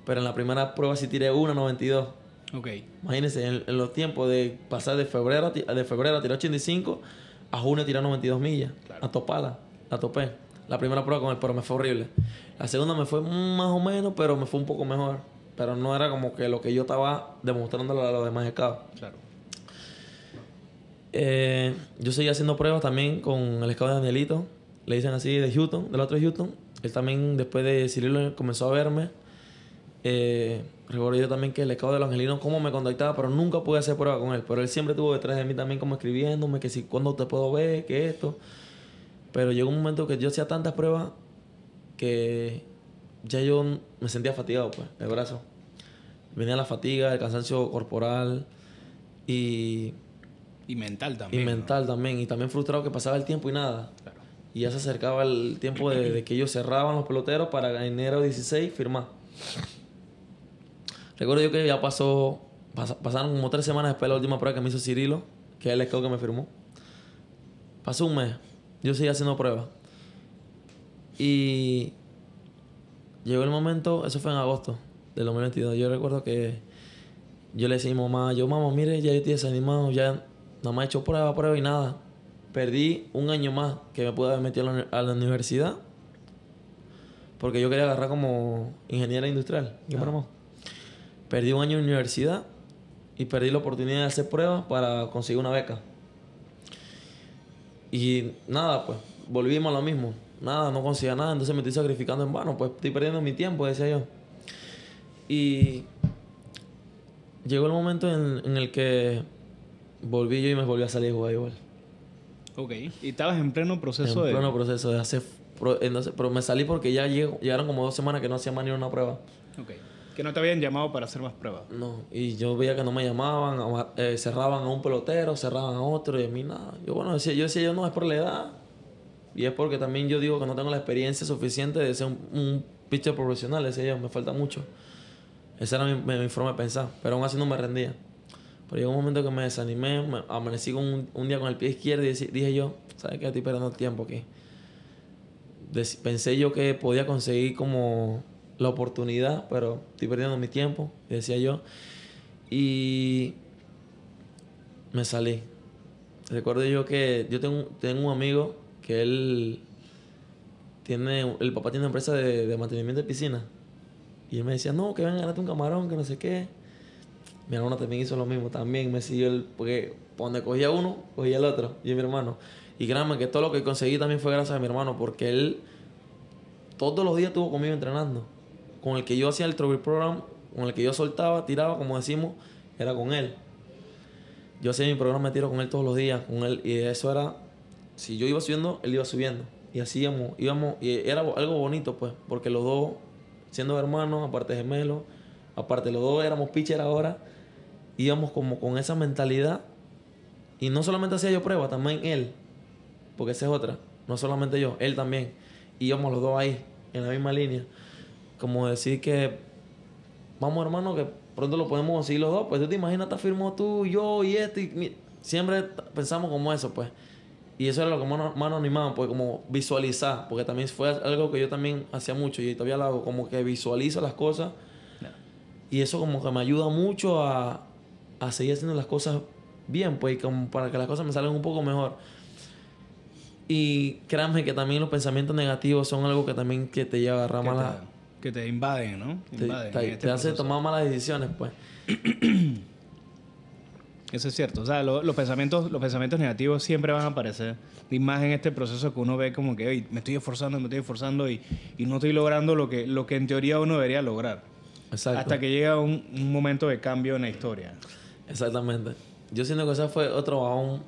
Pero en la primera prueba sí tiré 1.92. Okay. Imagínense, en los tiempos de pasar de febrero a tirar 85 a junio a tirar 92 millas. Claro. A toparla. La topé. La primera prueba con él, pero me fue horrible. La segunda me fue más o menos, pero me fue un poco mejor. Pero no era como que lo que yo estaba demostrándole a los demás scouts. Claro. Yo seguía haciendo pruebas también con el scout de Danielito. Le dicen así, de Houston, del otro de Houston. Él también, después de Cirilo, comenzó a verme. Recuerdo yo también que el scout de los angelinos cómo me contactaba, pero nunca pude hacer prueba con él. Pero él siempre estuvo detrás de mí también como escribiéndome que si cuándo te puedo ver, que esto. Pero llegó un momento que yo hacía tantas pruebas que ya yo me sentía fatigado, pues, el brazo. Venía la fatiga, el cansancio corporal y mental también. Y mental, ¿no? También. Y también frustrado que pasaba el tiempo y nada. Claro. Y ya se acercaba el tiempo de que ellos cerraban los peloteros para enero 16 firmar. Recuerdo yo que ya pasaron como 3 semanas después de la última prueba que me hizo Cirilo, que es el scout que me firmó. Pasó un mes. Yo seguía haciendo pruebas. Y llegó el momento, eso fue en agosto del 2022. Yo recuerdo que yo le decía a mi mamá, mamá, mire, ya yo estoy desanimado, ya nada más he hecho prueba y nada. Perdí un año más que me pude haber metido a la universidad porque yo quería agarrar como ingeniera industrial. Perdí un año en universidad y perdí la oportunidad de hacer pruebas para conseguir una beca. Y nada, pues, volvimos a lo mismo. Nada, no conseguía nada, entonces me estoy sacrificando en vano. Pues estoy perdiendo mi tiempo, decía yo. Y llegó el momento en el que volví yo y me volví a salir a jugar igual. Ok. Y estabas en pleno proceso En pleno proceso de hacer... Entonces, pero me salí porque ya llegaron como 2 semanas que no hacía más ni una prueba. Ok. Que no te habían llamado para hacer más pruebas. No, y yo veía que no me llamaban, cerraban a un pelotero, cerraban a otro, y a mí nada. Yo decía, yo no, es por la edad. Y es porque también yo digo que no tengo la experiencia suficiente de ser un pitcher profesional, decía yo, me falta mucho. Esa era mi forma de pensar, pero aún así no me rendía. Pero llegó un momento que me desanimé, amanecí con un día con el pie izquierdo y dije yo, ¿sabes qué? Estoy perdiendo tiempo aquí. Pensé yo que podía conseguir como la oportunidad, pero estoy perdiendo mi tiempo, decía yo. Y me salí. Recuerdo yo que yo tengo un amigo que el papá tiene una empresa de mantenimiento de piscina. Y él me decía, no, que vengan a ganarte un camarón, que no sé qué. Mi hermano también hizo lo mismo, también me siguió porque donde cogía uno, cogía el otro, y mi hermano. Y créanme que todo lo que conseguí también fue gracias a mi hermano, porque él todos los días estuvo conmigo entrenando. Con el que yo hacía el Trophy Program, con el que yo soltaba, tiraba, como decimos, era con él. Yo hacía mi programa de tiro con él todos los días, con él, y eso era, si yo iba subiendo, él iba subiendo. Y así íbamos, y era algo bonito, pues, porque los dos, siendo hermanos, aparte gemelos, aparte los dos éramos pitcher ahora, íbamos como con esa mentalidad. Y no solamente hacía yo pruebas, también él, porque esa es otra, no solamente yo, él también. Íbamos los dos ahí, en la misma línea. Como decir que, vamos hermano, que pronto lo podemos conseguir los dos. Pues tú te imaginas, te firmó tú, yo y este. Siempre pensamos como eso, pues. Y eso era lo que más nos animaba, pues, como visualizar. Porque también fue algo que yo también hacía mucho y todavía lo hago, como que visualizo las cosas. No. Y eso como que me ayuda mucho a seguir haciendo las cosas bien, pues, como para que las cosas me salgan un poco mejor. Y créanme que también los pensamientos negativos son algo que también que te lleva a agarrar malas... Que te invaden, ¿no? Te hace tomar malas decisiones, pues. Eso es cierto. O sea, los pensamientos negativos siempre van a aparecer. Y más en este proceso que uno ve como que, oye, me estoy esforzando y no estoy logrando lo que en teoría uno debería lograr. Exacto. Hasta que llega un momento de cambio en la historia. Exactamente. Yo siento que ese fue otro bajón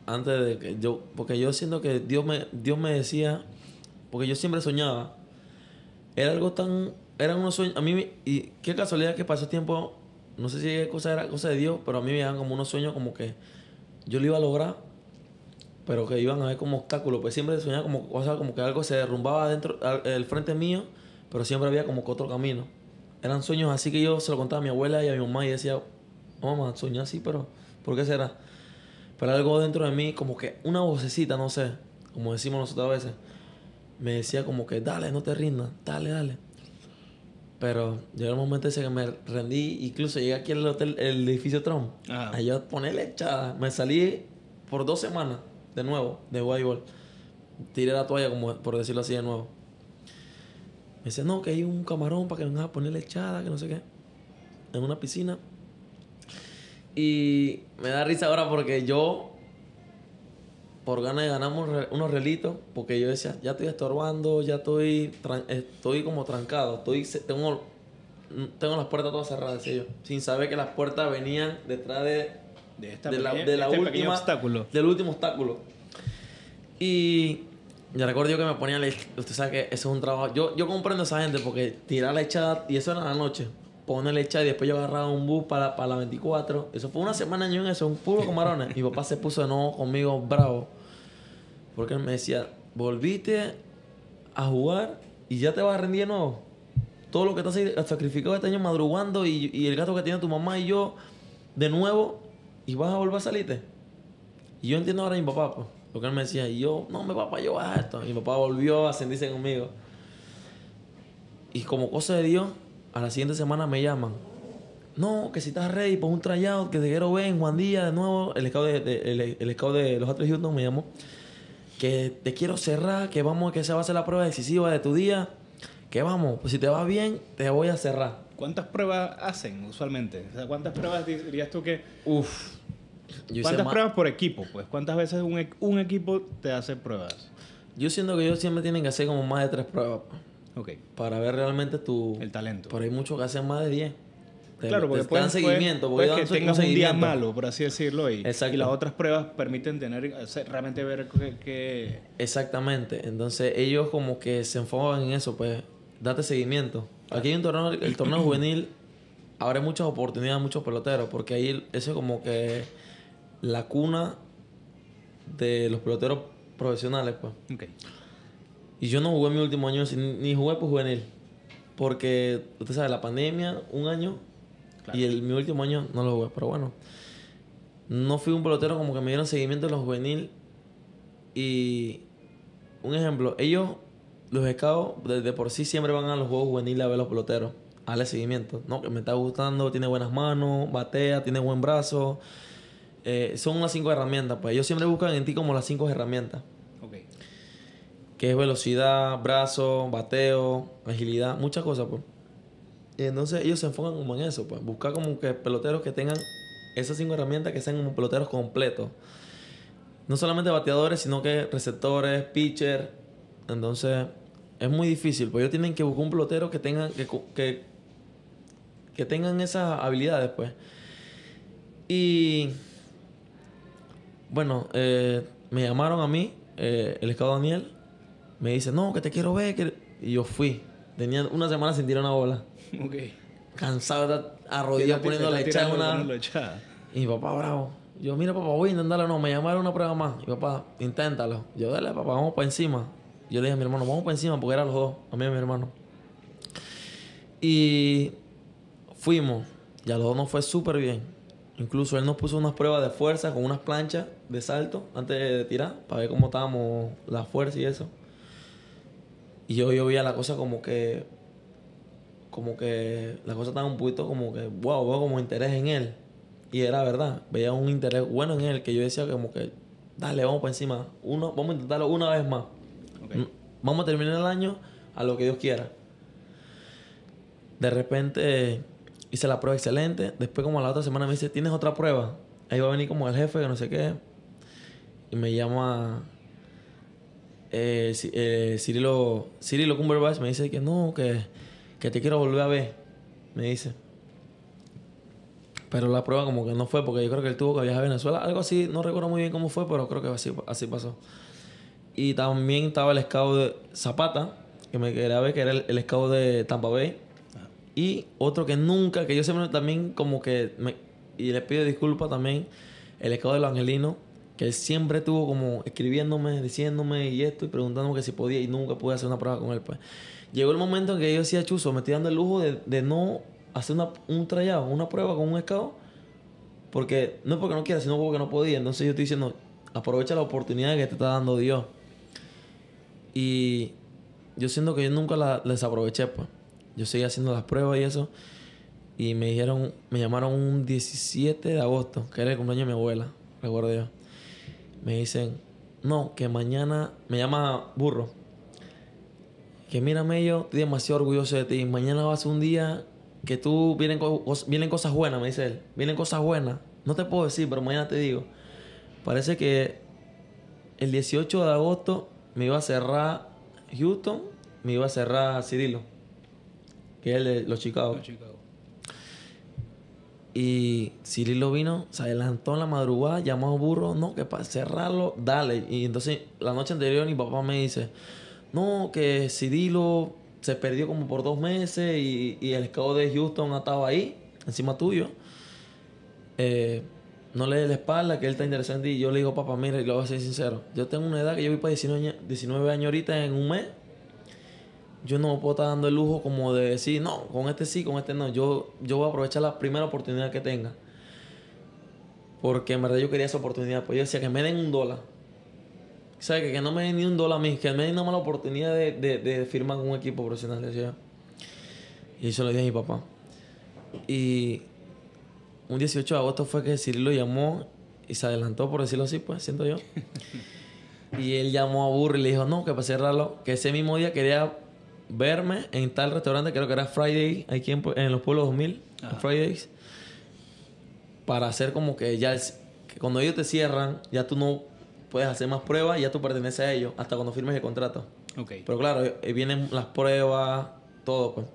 antes de que yo... Porque yo siento que Dios me decía... Porque yo siempre soñaba. Era algo tan... Era unos sueños... A mí... Y qué casualidad que pasó tiempo... No sé si era cosa de Dios, pero a mí me daban como unos sueños como que yo lo iba a lograr, pero que iban a haber como obstáculos. Pues siempre soñaba como cosas como que algo se derrumbaba dentro del frente mío, pero siempre había como que otro camino. Eran sueños así que yo se lo contaba a mi abuela y a mi mamá y decía, oh, mamá, soñé así, pero ¿por qué será? Pero algo dentro de mí, como que una vocecita, no sé, como decimos nosotros a veces, me decía como que dale, no te rindas, dale. Pero llegó el momento ese que me rendí, incluso llegué aquí al hotel, el edificio Trump, a yo ponerle echada. Me salí por 2 semanas de nuevo de voleibol. Tiré la toalla, como por decirlo así, de nuevo. Me decía, no, que hay un camarón para que vengas a ponerle echada, que no sé qué, en una piscina. Y me da risa ahora porque yo, por ganas de ganar unos relitos, porque yo decía, ya estoy estorbando, ya estoy como trancado, tengo las puertas todas cerradas, decía yo, sin saber que las puertas venían detrás del último obstáculo. Y ya recuerdo yo que me ponía usted sabe que eso es un trabajo, yo comprendo a esa gente porque tirar la echada, y eso era en la noche, ponerle echada y después yo agarraba un bus para la 24, eso fue una semana yo en eso, un puro camarones. Mi papá se puso de nuevo conmigo bravo. Porque él me decía, volviste a jugar y ya te vas a rendir de nuevo. Todo lo que te has sacrificado este año madrugando y el gasto que tiene tu mamá y yo de nuevo y vas a volver a salirte. Y yo entiendo ahora a mi papá, pues, lo que él me decía. Y yo, no, mi papá, yo voy a esto. Y mi papá volvió a sentirse conmigo. Y como cosa de Dios, a la siguiente semana me llaman. No, que si estás ready por un tryout, que te quiero ver en Juan Díaz de nuevo. El scout de los Astros Houston me llamó. Que te quiero cerrar, que esa va a ser la prueba decisiva de tu día, que vamos, pues si te va bien, te voy a cerrar. ¿Cuántas pruebas hacen usualmente? O sea, ¿cuántas pruebas dirías tú que...? ¿Cuántas pruebas por equipo? Pues, ¿cuántas veces un equipo te hace pruebas? Yo siento que ellos siempre tienen que hacer como más de 3 pruebas. Okay. Para ver realmente el talento. Pero hay muchos que hacen más de 10. Claro, porque te dan seguimiento. puede Porque que tengas un día malo, por así decirlo, y las otras pruebas permiten tener, o sea, realmente ver que... Exactamente. Entonces ellos como que se enfocan en eso, pues date seguimiento. Claro. Aquí hay un torneo, el torneo juvenil, abre muchas oportunidades a muchos peloteros, porque ahí eso es como que la cuna de los peloteros profesionales, pues. Okay. Y yo no jugué mi último año, ni jugué por juvenil. Porque, usted sabe, la pandemia, un año, claro. Y mi último año no lo jugué. Pero bueno, no fui un pelotero como que me dieron seguimiento en los juvenil. Y, un ejemplo, ellos, los scouts, de por sí siempre van a los juegos juveniles a ver los peloteros. A darle seguimiento, ¿no? Que me está gustando, tiene buenas manos, batea, tiene buen brazo. Son unas 5 herramientas, pues. Ellos siempre buscan en ti como las 5 herramientas. Que es velocidad, brazo, bateo, agilidad, muchas cosas, pues. Y entonces ellos se enfocan como en eso, pues. Buscar como que peloteros que tengan esas 5 herramientas, que sean como peloteros completos. No solamente bateadores, sino que receptores, pitcher. Entonces, es muy difícil, pues ellos tienen que buscar un pelotero que tengan, que tengan esas habilidades, pues. Y, bueno, me llamaron a mí, el scout Daniel. Me dice, no, que te quiero ver. Y yo fui. Tenía una semana sin tirar una bola. Okay. Cansado de estar arrodillado poniéndole echada una... Y mi papá bravo. Yo, mira, papá, voy a intentarlo. No, me llamaron una prueba más. Y papá, inténtalo. Yo, dale, papá, vamos para encima. Yo le dije a mi hermano, vamos para encima, porque eran los dos, a mí y a mi hermano. Y fuimos. Y a los dos nos fue súper bien. Incluso él nos puso unas pruebas de fuerza con unas planchas de salto antes de tirar, para ver cómo estábamos la fuerza y eso. Y yo veía la cosa como que la cosa estaba un poquito como que, wow, veo como interés en él. Y era verdad, veía un interés bueno en él, que yo decía como que, dale, vamos para encima. Vamos a intentarlo una vez más. Okay. Vamos a terminar el año a lo que Dios quiera. De repente hice la prueba excelente. Después como a la otra semana me dice, ¿tienes otra prueba? Ahí va a venir como el jefe, que no sé qué. Y me llama... Cirilo Cumberbatch me dice que no, que te quiero volver a ver, me dice. Pero la prueba como que no fue, porque yo creo que él tuvo que viajar a Venezuela, algo así, no recuerdo muy bien cómo fue, pero creo que así pasó. Y también estaba el scout de Zapata, que me quería ver, que era el scout de Tampa Bay. Y otro que nunca, que yo siempre también como que y le pido disculpas también, el scout de los Angelinos, que él siempre estuvo como escribiéndome, diciéndome y esto, y preguntándome que si podía, y nunca pude hacer una prueba con él, pues. Llegó el momento en que yo decía, Chuzo, me estoy dando el lujo de no hacer un tryout, una prueba con un scout, porque no es porque no quiera, sino porque no podía. Entonces yo estoy diciendo, aprovecha la oportunidad que te está dando Dios. Y yo siento que yo nunca la desaproveché, pues. Yo seguía haciendo las pruebas y eso. Y me llamaron un 17 de agosto, que era el cumpleaños de mi abuela, recuerdo yo. Me dicen, no, que mañana... Me llama Burro. Que mírame, yo estoy demasiado orgulloso de ti. Mañana va a ser un día que vienen cosas buenas, me dice él. Vienen cosas buenas. No te puedo decir, pero mañana te digo. Parece que el 18 de agosto me iba a cerrar Houston, me iba a cerrar Cirilo, que es el de los Chicago. Y Cirilo vino, se adelantó en la madrugada, llamó a Burro, no, que para cerrarlo, dale. Y entonces la noche anterior mi papá me dice, no, que Cirilo se perdió como por 2 meses y el scout de Houston estaba ahí, encima tuyo. No le dé la espalda, que él está interesado en ti. Y yo le digo, papá, mira, y lo voy a ser sincero. Yo tengo una edad que yo voy para 19 años ahorita en un mes. Yo no me puedo estar dando el lujo como de decir, no, con este sí, con este no. Yo voy a aprovechar la primera oportunidad que tenga. Porque en verdad yo quería esa oportunidad. Pues yo decía que me den $1. O sea, que no me den ni $1 a mí. Que me den una mala oportunidad de firmar con un equipo profesional. Decía. Y eso lo dije a mi papá. Y un 18 de agosto fue que Cirilo llamó y se adelantó, por decirlo así, pues, siento yo. Y él llamó a Burro y le dijo, no, que para cerrarlo, que ese mismo día quería verme en tal restaurante, creo que era Friday, aquí en los Pueblos 2000, Fridays, para hacer como que ya, que cuando ellos te cierran, ya tú no puedes hacer más pruebas y ya tú perteneces a ellos hasta cuando firmes el contrato. Okay. Pero claro, vienen las pruebas, todo, pues.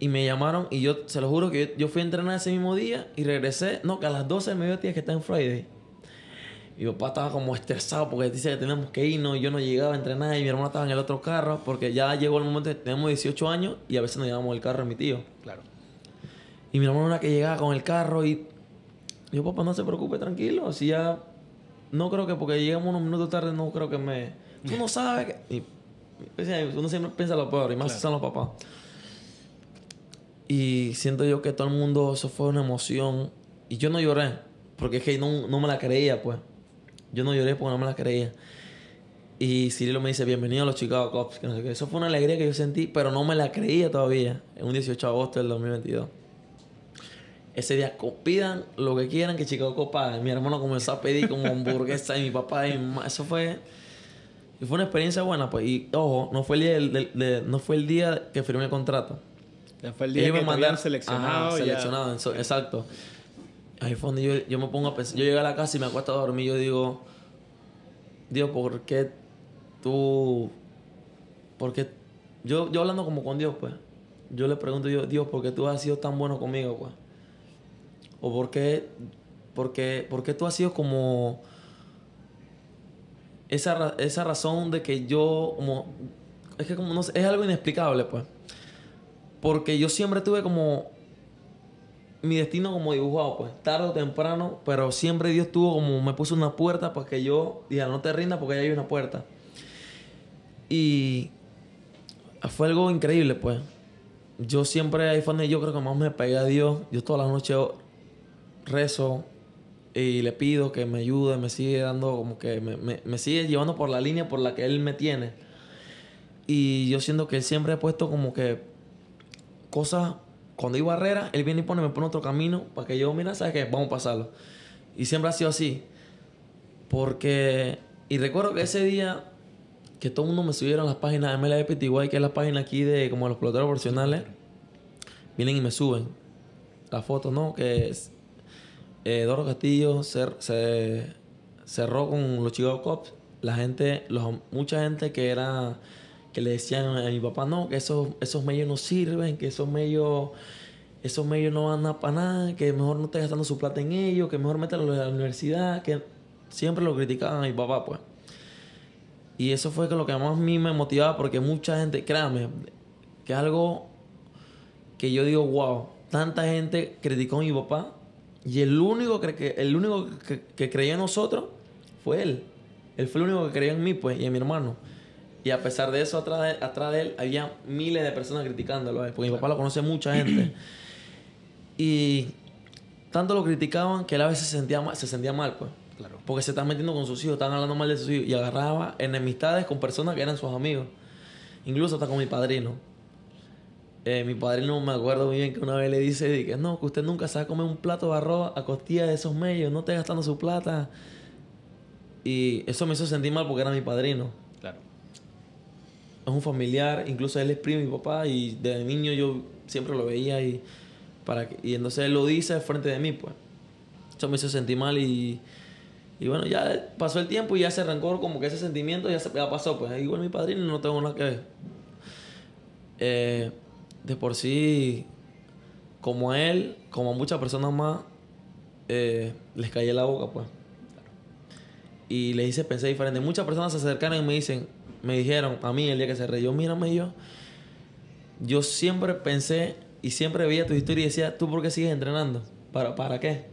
Y me llamaron y yo, se lo juro que yo fui a entrenar ese mismo día y regresé. No, que a las 12 del mediodía tienes que estar en Friday. Y mi papá estaba como estresado porque dice que teníamos que irnos y yo no llegaba a entrenar y mi hermano estaba en el otro carro porque ya llegó el momento de que teníamos 18 años y a veces nos llevábamos el carro de mi tío. Claro. Y mi hermano era que llegaba con el carro y yo, papá, no se preocupe, tranquilo. Si ya, no creo que porque llegamos unos minutos tarde, no creo que me... Tú no sabes que... Y, uno siempre piensa lo peor y más si son los papás. Y siento yo que todo el mundo, eso fue una emoción. Y yo no lloré, porque es que no me la creía, pues. Yo no lloré porque no me la creía. Y Cirilo me dice, bienvenido a los Chicago Cubs. Que no sé qué. Eso fue una alegría que yo sentí, pero no me la creía todavía. En un 18 de agosto del 2022. Ese día pidan lo que quieran que Chicago Cubs pague. Mi hermano comenzó a pedir como hamburguesa y mi papá y mi mamá. Eso fue... Y fue una experiencia buena, pues. Y, ojo, no fue el día, no fue el día que firmé el contrato. Fue el día que me mandaron seleccionado. Ajá, seleccionado, exacto. Ahí fue donde yo me pongo a pensar. Yo llegué a la casa y me acuesto a dormir. Yo digo, Dios, ¿por qué tú...? ¿Por qué? Yo hablando como con Dios, pues. Yo le pregunto, Dios, ¿por qué tú has sido tan bueno conmigo, pues? ¿O por qué tú has sido como... Esa razón de que yo como... Es que como no sé, es algo inexplicable, pues. Porque yo siempre tuve como... Mi destino como dibujado, pues. Tarde o temprano, pero siempre Dios tuvo como... Me puso una puerta para que yo... Dijera, no te rindas porque ahí hay una puerta. Y... Fue algo increíble, pues. Yo siempre... Ahí fue donde yo creo que más me pegué a Dios. Yo todas las noches rezo... Y le pido que me ayude, me sigue dando como que me sigue llevando por la línea por la que Él me tiene. Y yo siento que Él siempre ha puesto como que cosas, cuando hay barreras, Él viene y me pone otro camino para que yo, mira, ¿sabes qué? Vamos a pasarlo. Y siempre ha sido así. Porque, y recuerdo que ese día que todo el mundo me subieron a las páginas de MLBPTY, que es la página aquí de como los peloteros profesionales, vienen y me suben las fotos, ¿no? Que es... Eduardo Castillo se cerró con los Chicago Cubs. Mucha gente que le decían a mi papá, no, que esos medios no sirven, que esos medios no van a para nada, que mejor no esté gastando su plata en ellos, que mejor mételo a la universidad, que siempre lo criticaban a mi papá, pues. Y eso fue lo que más a mí me motivaba, porque mucha gente, créame, que es algo que yo digo, wow, tanta gente criticó a mi papá. Y el único que creyó en nosotros fue él. Él fue el único que creyó en mí, pues, y en mi hermano. Y a pesar de eso, atrás de él, había miles de personas criticándolo a él. Porque mi papá lo conoce mucha gente. Y tanto lo criticaban que él a veces se sentía mal, pues. Claro. Porque se están metiendo con sus hijos, están hablando mal de sus hijos. Y agarraba enemistades con personas que eran sus amigos. Incluso hasta con mi padrino. Mi padrino me acuerdo muy bien que una vez le dice que no, que usted nunca se va a comer un plato de arroz a costilla de esos medios, no esté gastando su plata. Y eso me hizo sentir mal porque era mi padrino. Claro. Es un familiar, incluso él es primo de mi papá y de niño yo siempre lo veía y entonces él lo dice frente de mí, pues. Eso me hizo sentir mal y bueno, ya pasó el tiempo y ya se arrancó como que ese sentimiento ya pasó, pues. Y bueno, mi padrino no tengo nada que ver. De por sí, como a él, como a muchas personas más, les callé la boca, pues. Y les hice pensar diferente. Muchas personas se acercaron y me dijeron a mí el día que se reyó, mírame yo siempre pensé y siempre veía tu historia y decía, ¿tú por qué sigues entrenando? ¿Para qué?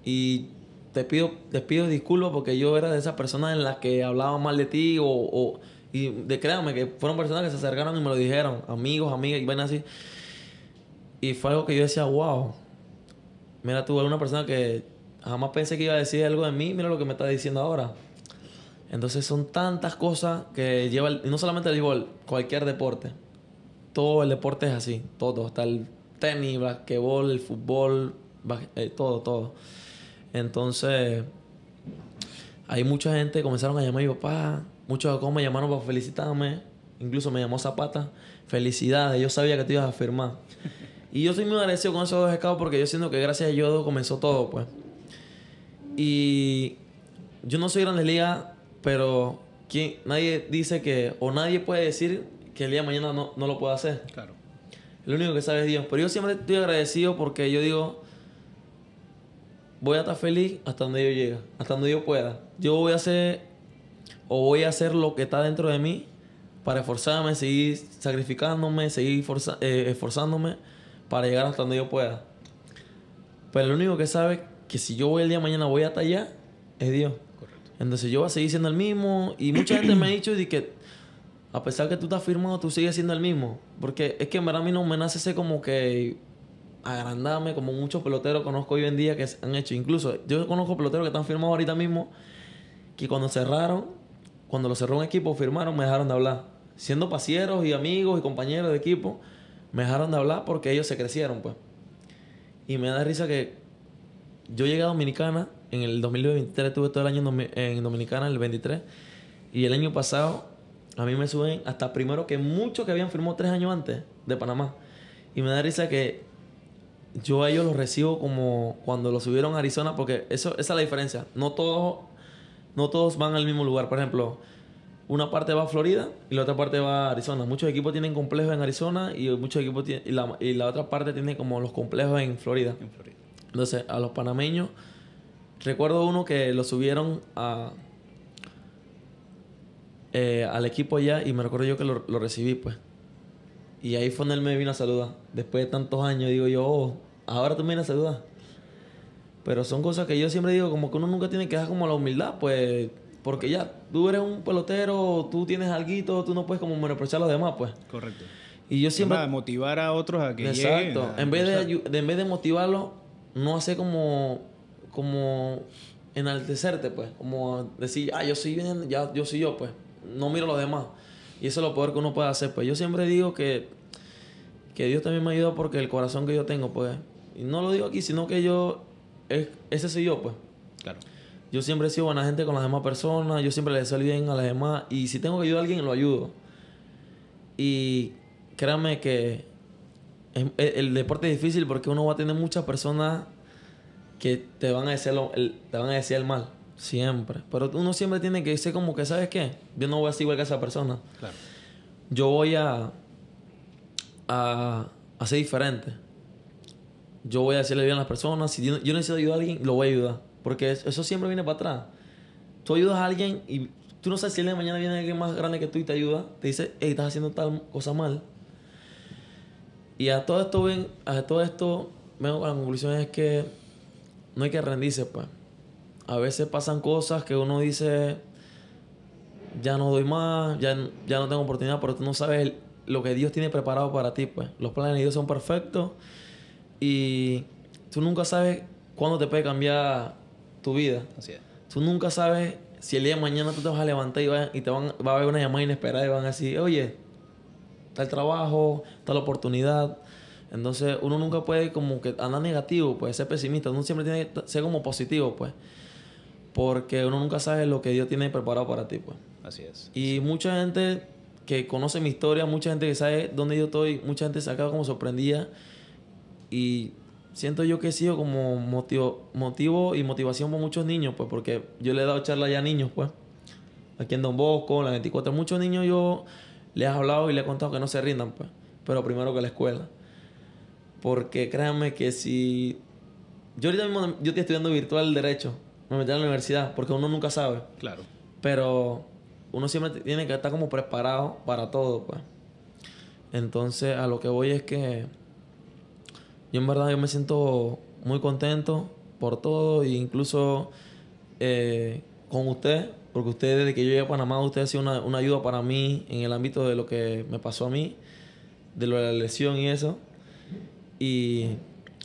Y te pido disculpas porque yo era de esas personas en las que hablaban mal de ti créanme que fueron personas que se acercaron y me lo dijeron, amigos, amigas, y ven así. Y fue algo que yo decía, wow, mira tú, eres una persona que jamás pensé que iba a decir algo de mí, mira lo que me está diciendo ahora. Entonces son tantas cosas que lleva, y no solamente el béisbol, cualquier deporte. Todo el deporte es así, todo. Hasta el tenis, basquetbol, el fútbol, todo. Entonces, hay mucha gente que comenzaron a llamar a mi papá. Muchos de acá me llamaron para felicitarme. Incluso me llamó Zapata. Felicidades, yo sabía que te ibas a firmar. Y yo estoy muy agradecido con esos dos escados porque yo siento que gracias a ellos comenzó todo, pues. Y yo no soy Grandes Ligas, pero nadie dice que... O nadie puede decir que el día de mañana no lo puede hacer. Claro. El único que sabe es Dios. Pero yo siempre estoy agradecido porque yo digo, voy a estar feliz hasta donde yo llegue, hasta donde yo pueda. Yo voy a hacer lo que está dentro de mí para esforzarme, seguir sacrificándome, seguir esforzándome para llegar hasta donde yo pueda. Pero el único que sabe que si yo voy el día de mañana voy hasta allá es Dios. Correcto. Entonces yo voy a seguir siendo el mismo. Y mucha gente me ha dicho de que a pesar que tú estás firmado, tú sigues siendo el mismo. Porque es que en verdad a mí no me nace ese como que agrandarme como muchos peloteros conozco hoy en día que han hecho. Incluso yo conozco peloteros que están firmados ahorita mismo que cuando lo cerró un equipo, firmaron, me dejaron de hablar. Siendo pasieros y amigos y compañeros de equipo, me dejaron de hablar porque ellos se crecieron, pues. Y me da risa que yo llegué a Dominicana en el 2023, estuve todo el año en Dominicana, el 23. Y el año pasado, a mí me suben hasta primero que muchos que habían firmado 3 años antes de Panamá. Y me da risa que yo a ellos los recibo como cuando los subieron a Arizona, porque esa es la diferencia. No todos van al mismo lugar. Por ejemplo, una parte va a Florida y la otra parte va a Arizona. Muchos equipos tienen complejos en Arizona y muchos equipos y la otra parte tiene como los complejos en Florida. En Florida. Entonces, a los panameños, recuerdo uno que lo subieron al equipo allá y me recuerdo yo que lo recibí, pues. Y ahí fue donde él me vino a saludar. Después de tantos años, digo yo, ahora tú me vienes a saludar. Pero son cosas que yo siempre digo, como que uno nunca tiene que dejar como la humildad, pues. Porque ya, tú eres un pelotero, tú tienes alguito, tú no puedes como menospreciar a los demás, pues. Correcto. Y yo siempre... Además, motivar a otros a que lleguen. Exacto. En vez de motivarlo, no hacer como enaltecerte, pues. Como decir, yo soy bien, ya, yo soy yo, pues. No miro a los demás. Y eso es lo peor que uno puede hacer, pues. Yo siempre digo que Dios también me ayuda porque el corazón que yo tengo, pues. Y no lo digo aquí, sino que ese soy yo, pues. Claro. Yo siempre he sido buena gente con las demás personas. Yo siempre le deseo el bien a las demás. Y si tengo que ayudar a alguien, lo ayudo. Y créanme que el deporte es difícil porque uno va a tener muchas personas que te van a decir el mal. Siempre. Pero uno siempre tiene que ser como que, ¿sabes qué? Yo no voy a ser igual que esa persona. Claro. Yo voy a ser diferente. Yo voy a hacerle bien a las personas. Si yo necesito ayudar a alguien, lo voy a ayudar. Porque eso siempre viene para atrás. Tú ayudas a alguien y tú no sabes si el día de mañana viene alguien más grande que tú y te ayuda. Te dice, hey, estás haciendo tal cosa mal. Y a todo esto vengo con la conclusión es que no hay que rendirse, pues. A veces pasan cosas que uno dice, ya no doy más, ya no tengo oportunidad, pero tú no sabes lo que Dios tiene preparado para ti, pues. Los planes de Dios son perfectos y tú nunca sabes cuándo te puede cambiar tu vida. Así es. Tú nunca sabes si el día de mañana tú te vas a levantar y va a haber una llamada inesperada y van a decir, oye, tal trabajo, tal oportunidad. Entonces uno nunca puede como que andar negativo, pues ser pesimista. Uno siempre tiene que ser como positivo, pues. Porque uno nunca sabe lo que Dios tiene preparado para ti, pues. Así es. Y mucha gente que conoce mi historia, mucha gente que sabe dónde yo estoy, mucha gente se ha quedado como sorprendida. Y siento yo que he sido como motivo y motivación para muchos niños, pues, porque yo le he dado charla ya a niños, pues. Aquí en Don Bosco, en la 24. Muchos niños yo les he hablado y les he contado que no se rindan, pues. Pero primero que la escuela. Porque créanme que si... Yo ahorita mismo yo estoy estudiando virtual Derecho. Me metí a la universidad, porque uno nunca sabe. Claro. Pero uno siempre tiene que estar como preparado para todo, pues. Entonces, a lo que voy es que... Yo en verdad yo me siento muy contento por todo. E incluso con usted. Porque usted, desde que yo llegué a Panamá, usted ha sido una ayuda para mí en el ámbito de lo que me pasó a mí. De lo de la lesión y eso. Y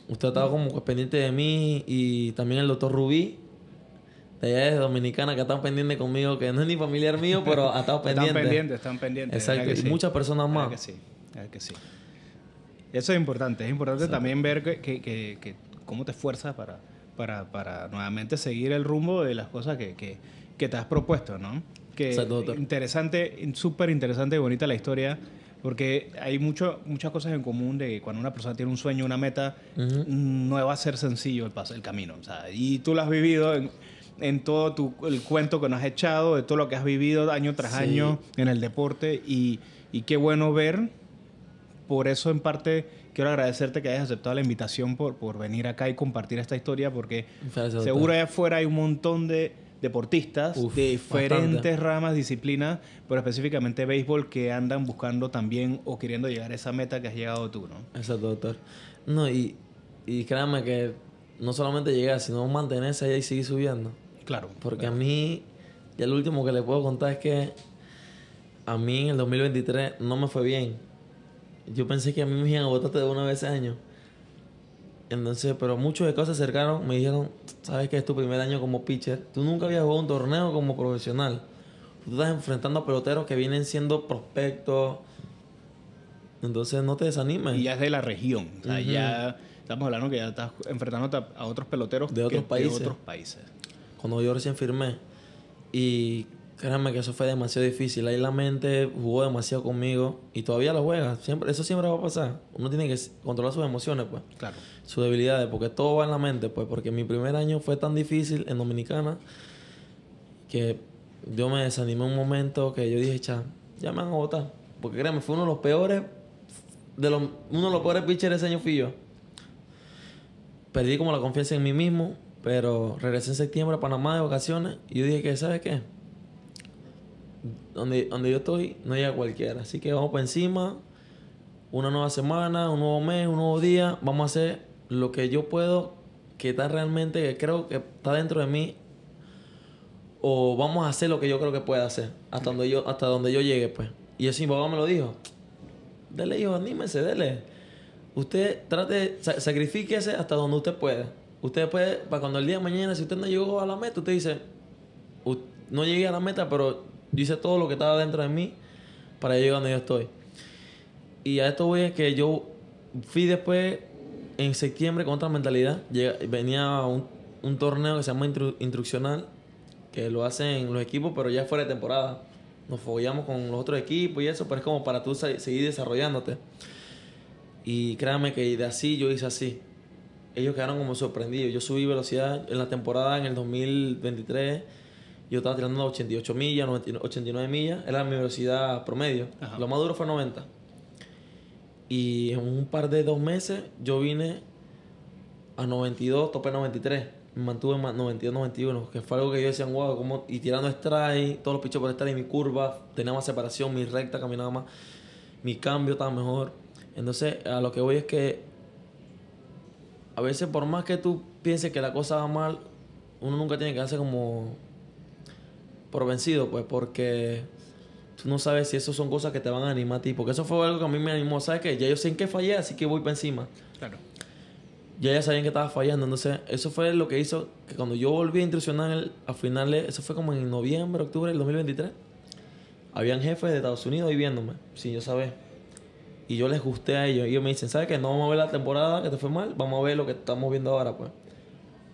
usted ha estado como pendiente de mí. Y también el doctor Rubí, de allá de Dominicana, que ha estado pendiente conmigo. Que no es ni familiar mío, pero ha estado pendiente. Están pendientes. Exacto. Y sí. muchas personas más. Que sí. Eso es importante. Es importante también ver que cómo te esfuerzas para nuevamente seguir el rumbo de las cosas que te has propuesto, ¿no? Que Exacto, doctor. Interesante, súper interesante y bonita la historia, porque hay muchas cosas en común de cuando una persona tiene un sueño, una meta, no va a ser sencillo el camino. O sea, y tú lo has vivido en todo el cuento que nos has echado, de todo lo que has vivido año tras año en el deporte, y qué bueno ver por eso en parte quiero agradecerte que hayas aceptado la invitación por venir acá y compartir esta historia, porque Gracias, seguro doctor. allá afuera hay un montón de deportistas de diferentes bastante. ramas, disciplinas, pero específicamente béisbol, que andan buscando también o queriendo llegar a esa meta que has llegado tú, ¿no? Exacto, doctor. No, y créanme que no solamente llegar, sino mantenerse allá y seguir subiendo. Claro. Porque claro. a mí, ya lo último que le puedo contar es que a mí en el 2023 no me fue bien. Yo pensé que a mí me iban a botar de una vez ese año. Entonces, pero muchos de cosas se acercaron, me dijeron, sabes que es tu primer año como pitcher, tú nunca habías jugado un torneo como profesional. Tú estás enfrentando a peloteros que vienen siendo prospectos. Entonces no te desanimes. Y ya es de la región. O sea, ya estamos hablando que ya estás enfrentándote a otros peloteros De otros países. de otros países. Cuando yo recién firmé. Y créanme que eso fue demasiado difícil. Ahí la mente jugó demasiado conmigo y todavía lo juega. Siempre, eso siempre va a pasar. Uno tiene que controlar sus emociones, pues. Claro. Sus debilidades, porque todo va en la mente, pues. Porque mi primer año fue tan difícil en Dominicana que yo me desanimé un momento que yo dije, ya me van a votar. Porque créanme, fue uno de los peores, uno de los peores pitchers ese año fui yo. Perdí como la confianza en mí mismo, pero regresé en septiembre a Panamá de vacaciones y yo dije que, ¿sabes qué? Donde yo estoy no llega cualquiera. Así que vamos para encima, una nueva semana, un nuevo mes, un nuevo día. Vamos a hacer lo que yo puedo, que está realmente, que creo que está dentro de mí. O vamos a hacer lo que yo creo que pueda hacer, hasta donde yo llegue, pues. Y así mi papá me lo dijo. Dele, hijo, anímese, dele. Usted trate, sacrifíquese hasta donde usted pueda. Usted puede, para cuando el día de mañana, si usted no llegó a la meta, usted dice, no llegué a la meta, pero yo hice todo lo que estaba dentro de mí para llegar donde yo estoy. Y a esto voy es que yo fui después, en septiembre, con otra mentalidad. Venía un torneo que se llama instruccional, que lo hacen los equipos, pero ya fuera de temporada. Nos fogueamos con los otros equipos y eso, pero es como para tú seguir desarrollándote. Y créanme que de así yo hice así. Ellos quedaron como sorprendidos. Yo subí velocidad en la temporada en el 2023. Yo estaba tirando 88 millas, 89 millas. Era mi velocidad promedio. Ajá. Lo más duro fue 90. Y en un par de 2 meses yo vine a 92, topé 93. Me mantuve en 92, 91. Que fue algo que yo decía, wow, como... Y tirando strike, todos los pichos por strike, mi curva, tenía más separación, mi recta caminaba más. Mi cambio estaba mejor. Entonces, a lo que voy es que a veces por más que tú pienses que la cosa va mal, uno nunca tiene que darse como por vencido, pues, porque tú no sabes si eso son cosas que te van a animar a ti. Porque eso fue algo que a mí me animó, ¿sabes qué? Ya yo sé en qué fallé, así que voy para encima. Claro. Ya sabían que estaba fallando, entonces eso fue lo que hizo que cuando yo volví a instruccionar a finales, eso fue como en noviembre, octubre del 2023, habían jefes de Estados Unidos ahí viéndome, sin yo saber. Y yo les gusté a ellos. Y ellos me dicen, ¿sabes qué? No vamos a ver la temporada que te fue mal, vamos a ver lo que estamos viendo ahora, pues.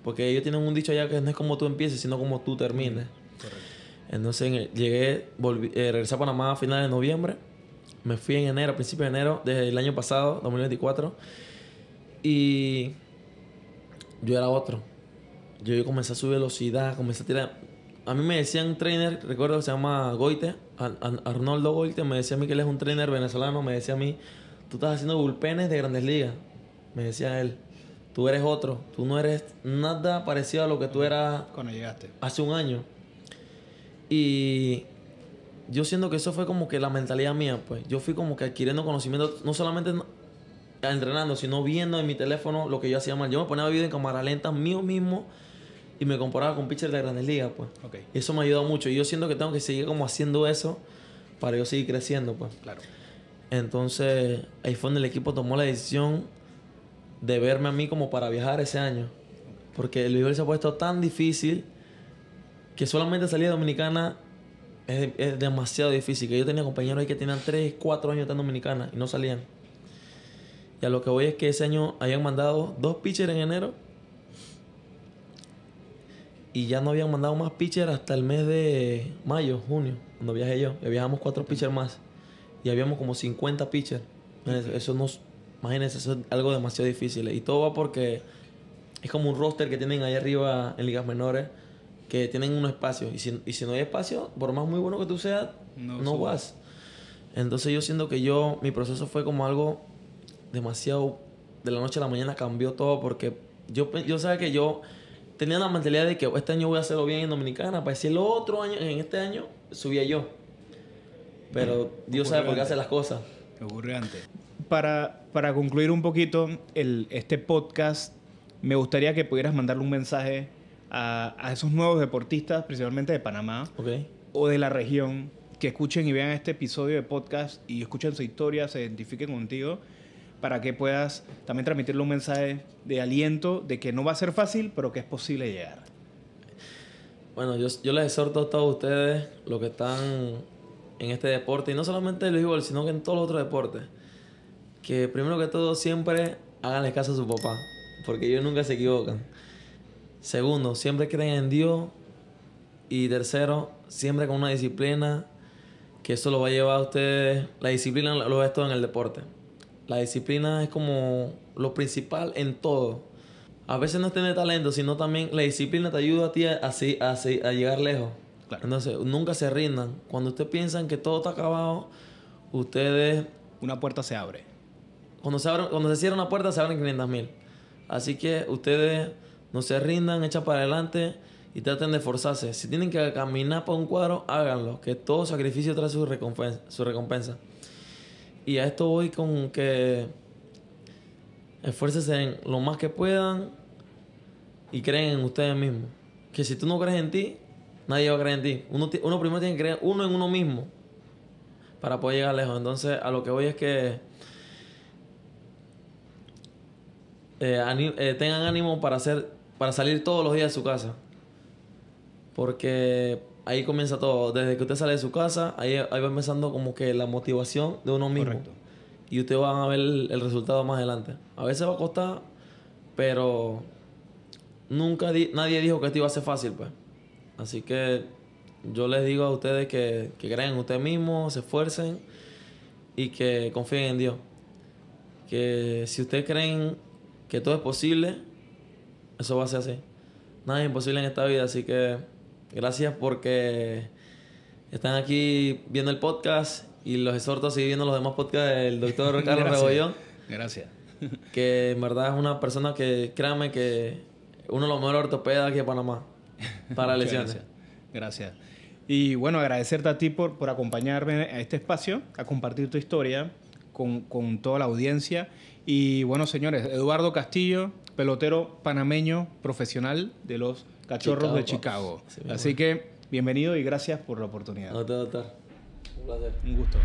Porque ellos tienen un dicho allá que no es como tú empieces, sino como tú termines. Correcto. Entonces regresé a Panamá a finales de noviembre. Me fui en enero, a principios de enero, desde el año pasado, 2024. Y yo era otro. Yo comencé a subir velocidad, comencé a tirar. A mí me decían un trainer, recuerdo que se llama Goite, Arnoldo Goite, me decía a mí que él es un trainer venezolano, me decía a mí, tú estás haciendo bullpenes de Grandes Ligas. Me decía él, tú eres otro, tú no eres nada parecido a lo que tú eras Cuando llegaste. hace un año. Y yo siento que eso fue como que la mentalidad mía, pues. Yo fui como que adquiriendo conocimiento, no solamente entrenando, sino viendo en mi teléfono lo que yo hacía mal. Yo me ponía video en cámara lenta mío mismo y me comparaba con pitchers de Grandes Ligas, pues. Okay. Y eso me ayudó mucho. Y yo siento que tengo que seguir como haciendo eso para yo seguir creciendo, pues. Claro. Entonces, ahí fue donde el equipo tomó la decisión de verme a mí como para viajar ese año. Porque el béisbol se ha puesto tan difícil que solamente salir de Dominicana es demasiado difícil. Que yo tenía compañeros ahí que tenían 3, 4 años en Dominicana y no salían. Y a lo que voy es que ese año habían mandado 2 pitchers en enero y ya no habían mandado más pitchers hasta el mes de mayo, junio, cuando viajé yo. Y viajamos 4 pitchers más y habíamos como 50 pitchers. Eso no, imagínense, eso es algo demasiado difícil. Y todo va porque es como un roster que tienen ahí arriba en ligas menores que tienen un espacio. Y si no hay espacio, por más muy bueno que tú seas, no vas. Entonces yo siento que mi proceso fue como algo demasiado, de la noche a la mañana cambió todo porque yo sabía que yo tenía la mentalidad de que este año voy a hacerlo bien en Dominicana, para decir el otro año, en este año subía yo. Pero Dios sabe por qué hace las cosas. Ocurrió antes. Para concluir un poquito este podcast, me gustaría que pudieras mandarle un mensaje a esos nuevos deportistas, principalmente de Panamá o de la región, que escuchen y vean este episodio de podcast y escuchen su historia, se identifiquen contigo, para que puedas también transmitirle un mensaje de aliento, de que no va a ser fácil, pero que es posible llegar. Bueno, yo les exhorto a todos ustedes, los que están en este deporte, y no solamente el béisbol, sino que en todos los otros deportes, que primero que todo siempre háganle caso a su papá, porque ellos nunca se equivocan. Segundo, siempre creen en Dios. Y tercero, siempre con una disciplina, que eso lo va a llevar a ustedes. La disciplina lo es todo en el deporte. La disciplina es como lo principal en todo. A veces no es tener talento, sino también la disciplina te ayuda a ti a llegar lejos. Claro. Entonces, nunca se rindan. Cuando ustedes piensan que todo está acabado, ustedes... Una puerta se abre. Cuando se cierra una puerta, se abren 500,000. Así que ustedes no se rindan, echan para adelante y traten de esforzarse. Si tienen que caminar por un cuadro, háganlo. Que todo sacrificio trae su recompensa. Y a esto voy con que esfuércense en lo más que puedan y creen en ustedes mismos. Que si tú no crees en ti, nadie va a creer en ti. Uno primero tiene que creer en uno mismo para poder llegar lejos. Entonces, a lo que voy es que tengan ánimo para salir todos los días de su casa. Porque ahí comienza todo. Desde que usted sale de su casa, ahí va empezando como que la motivación de uno mismo. Correcto. Y ustedes van a ver el resultado más adelante. A veces va a costar, pero nadie dijo que esto iba a ser fácil, pues. Así que yo les digo a ustedes que crean en ustedes mismos, se esfuercen y que confíen en Dios. Que si ustedes creen que todo es posible, eso va a ser así. Nada es imposible en esta vida, así que gracias porque están aquí viendo el podcast y los exhorto a seguir viendo los demás podcasts del doctor Carlos Rebollón. Gracias. Que en verdad es una persona que, créanme, que uno de los mejores ortopedas aquí de Panamá para lesiones. Gracias. Y bueno, agradecerte a ti por acompañarme a este espacio, a compartir tu historia con toda la audiencia. Y bueno, señores, Eduardo Castillo, pelotero panameño profesional de los Cachorros de Chicago. Sí, así que bienvenido y gracias por la oportunidad. Doctor. Un placer. Un gusto.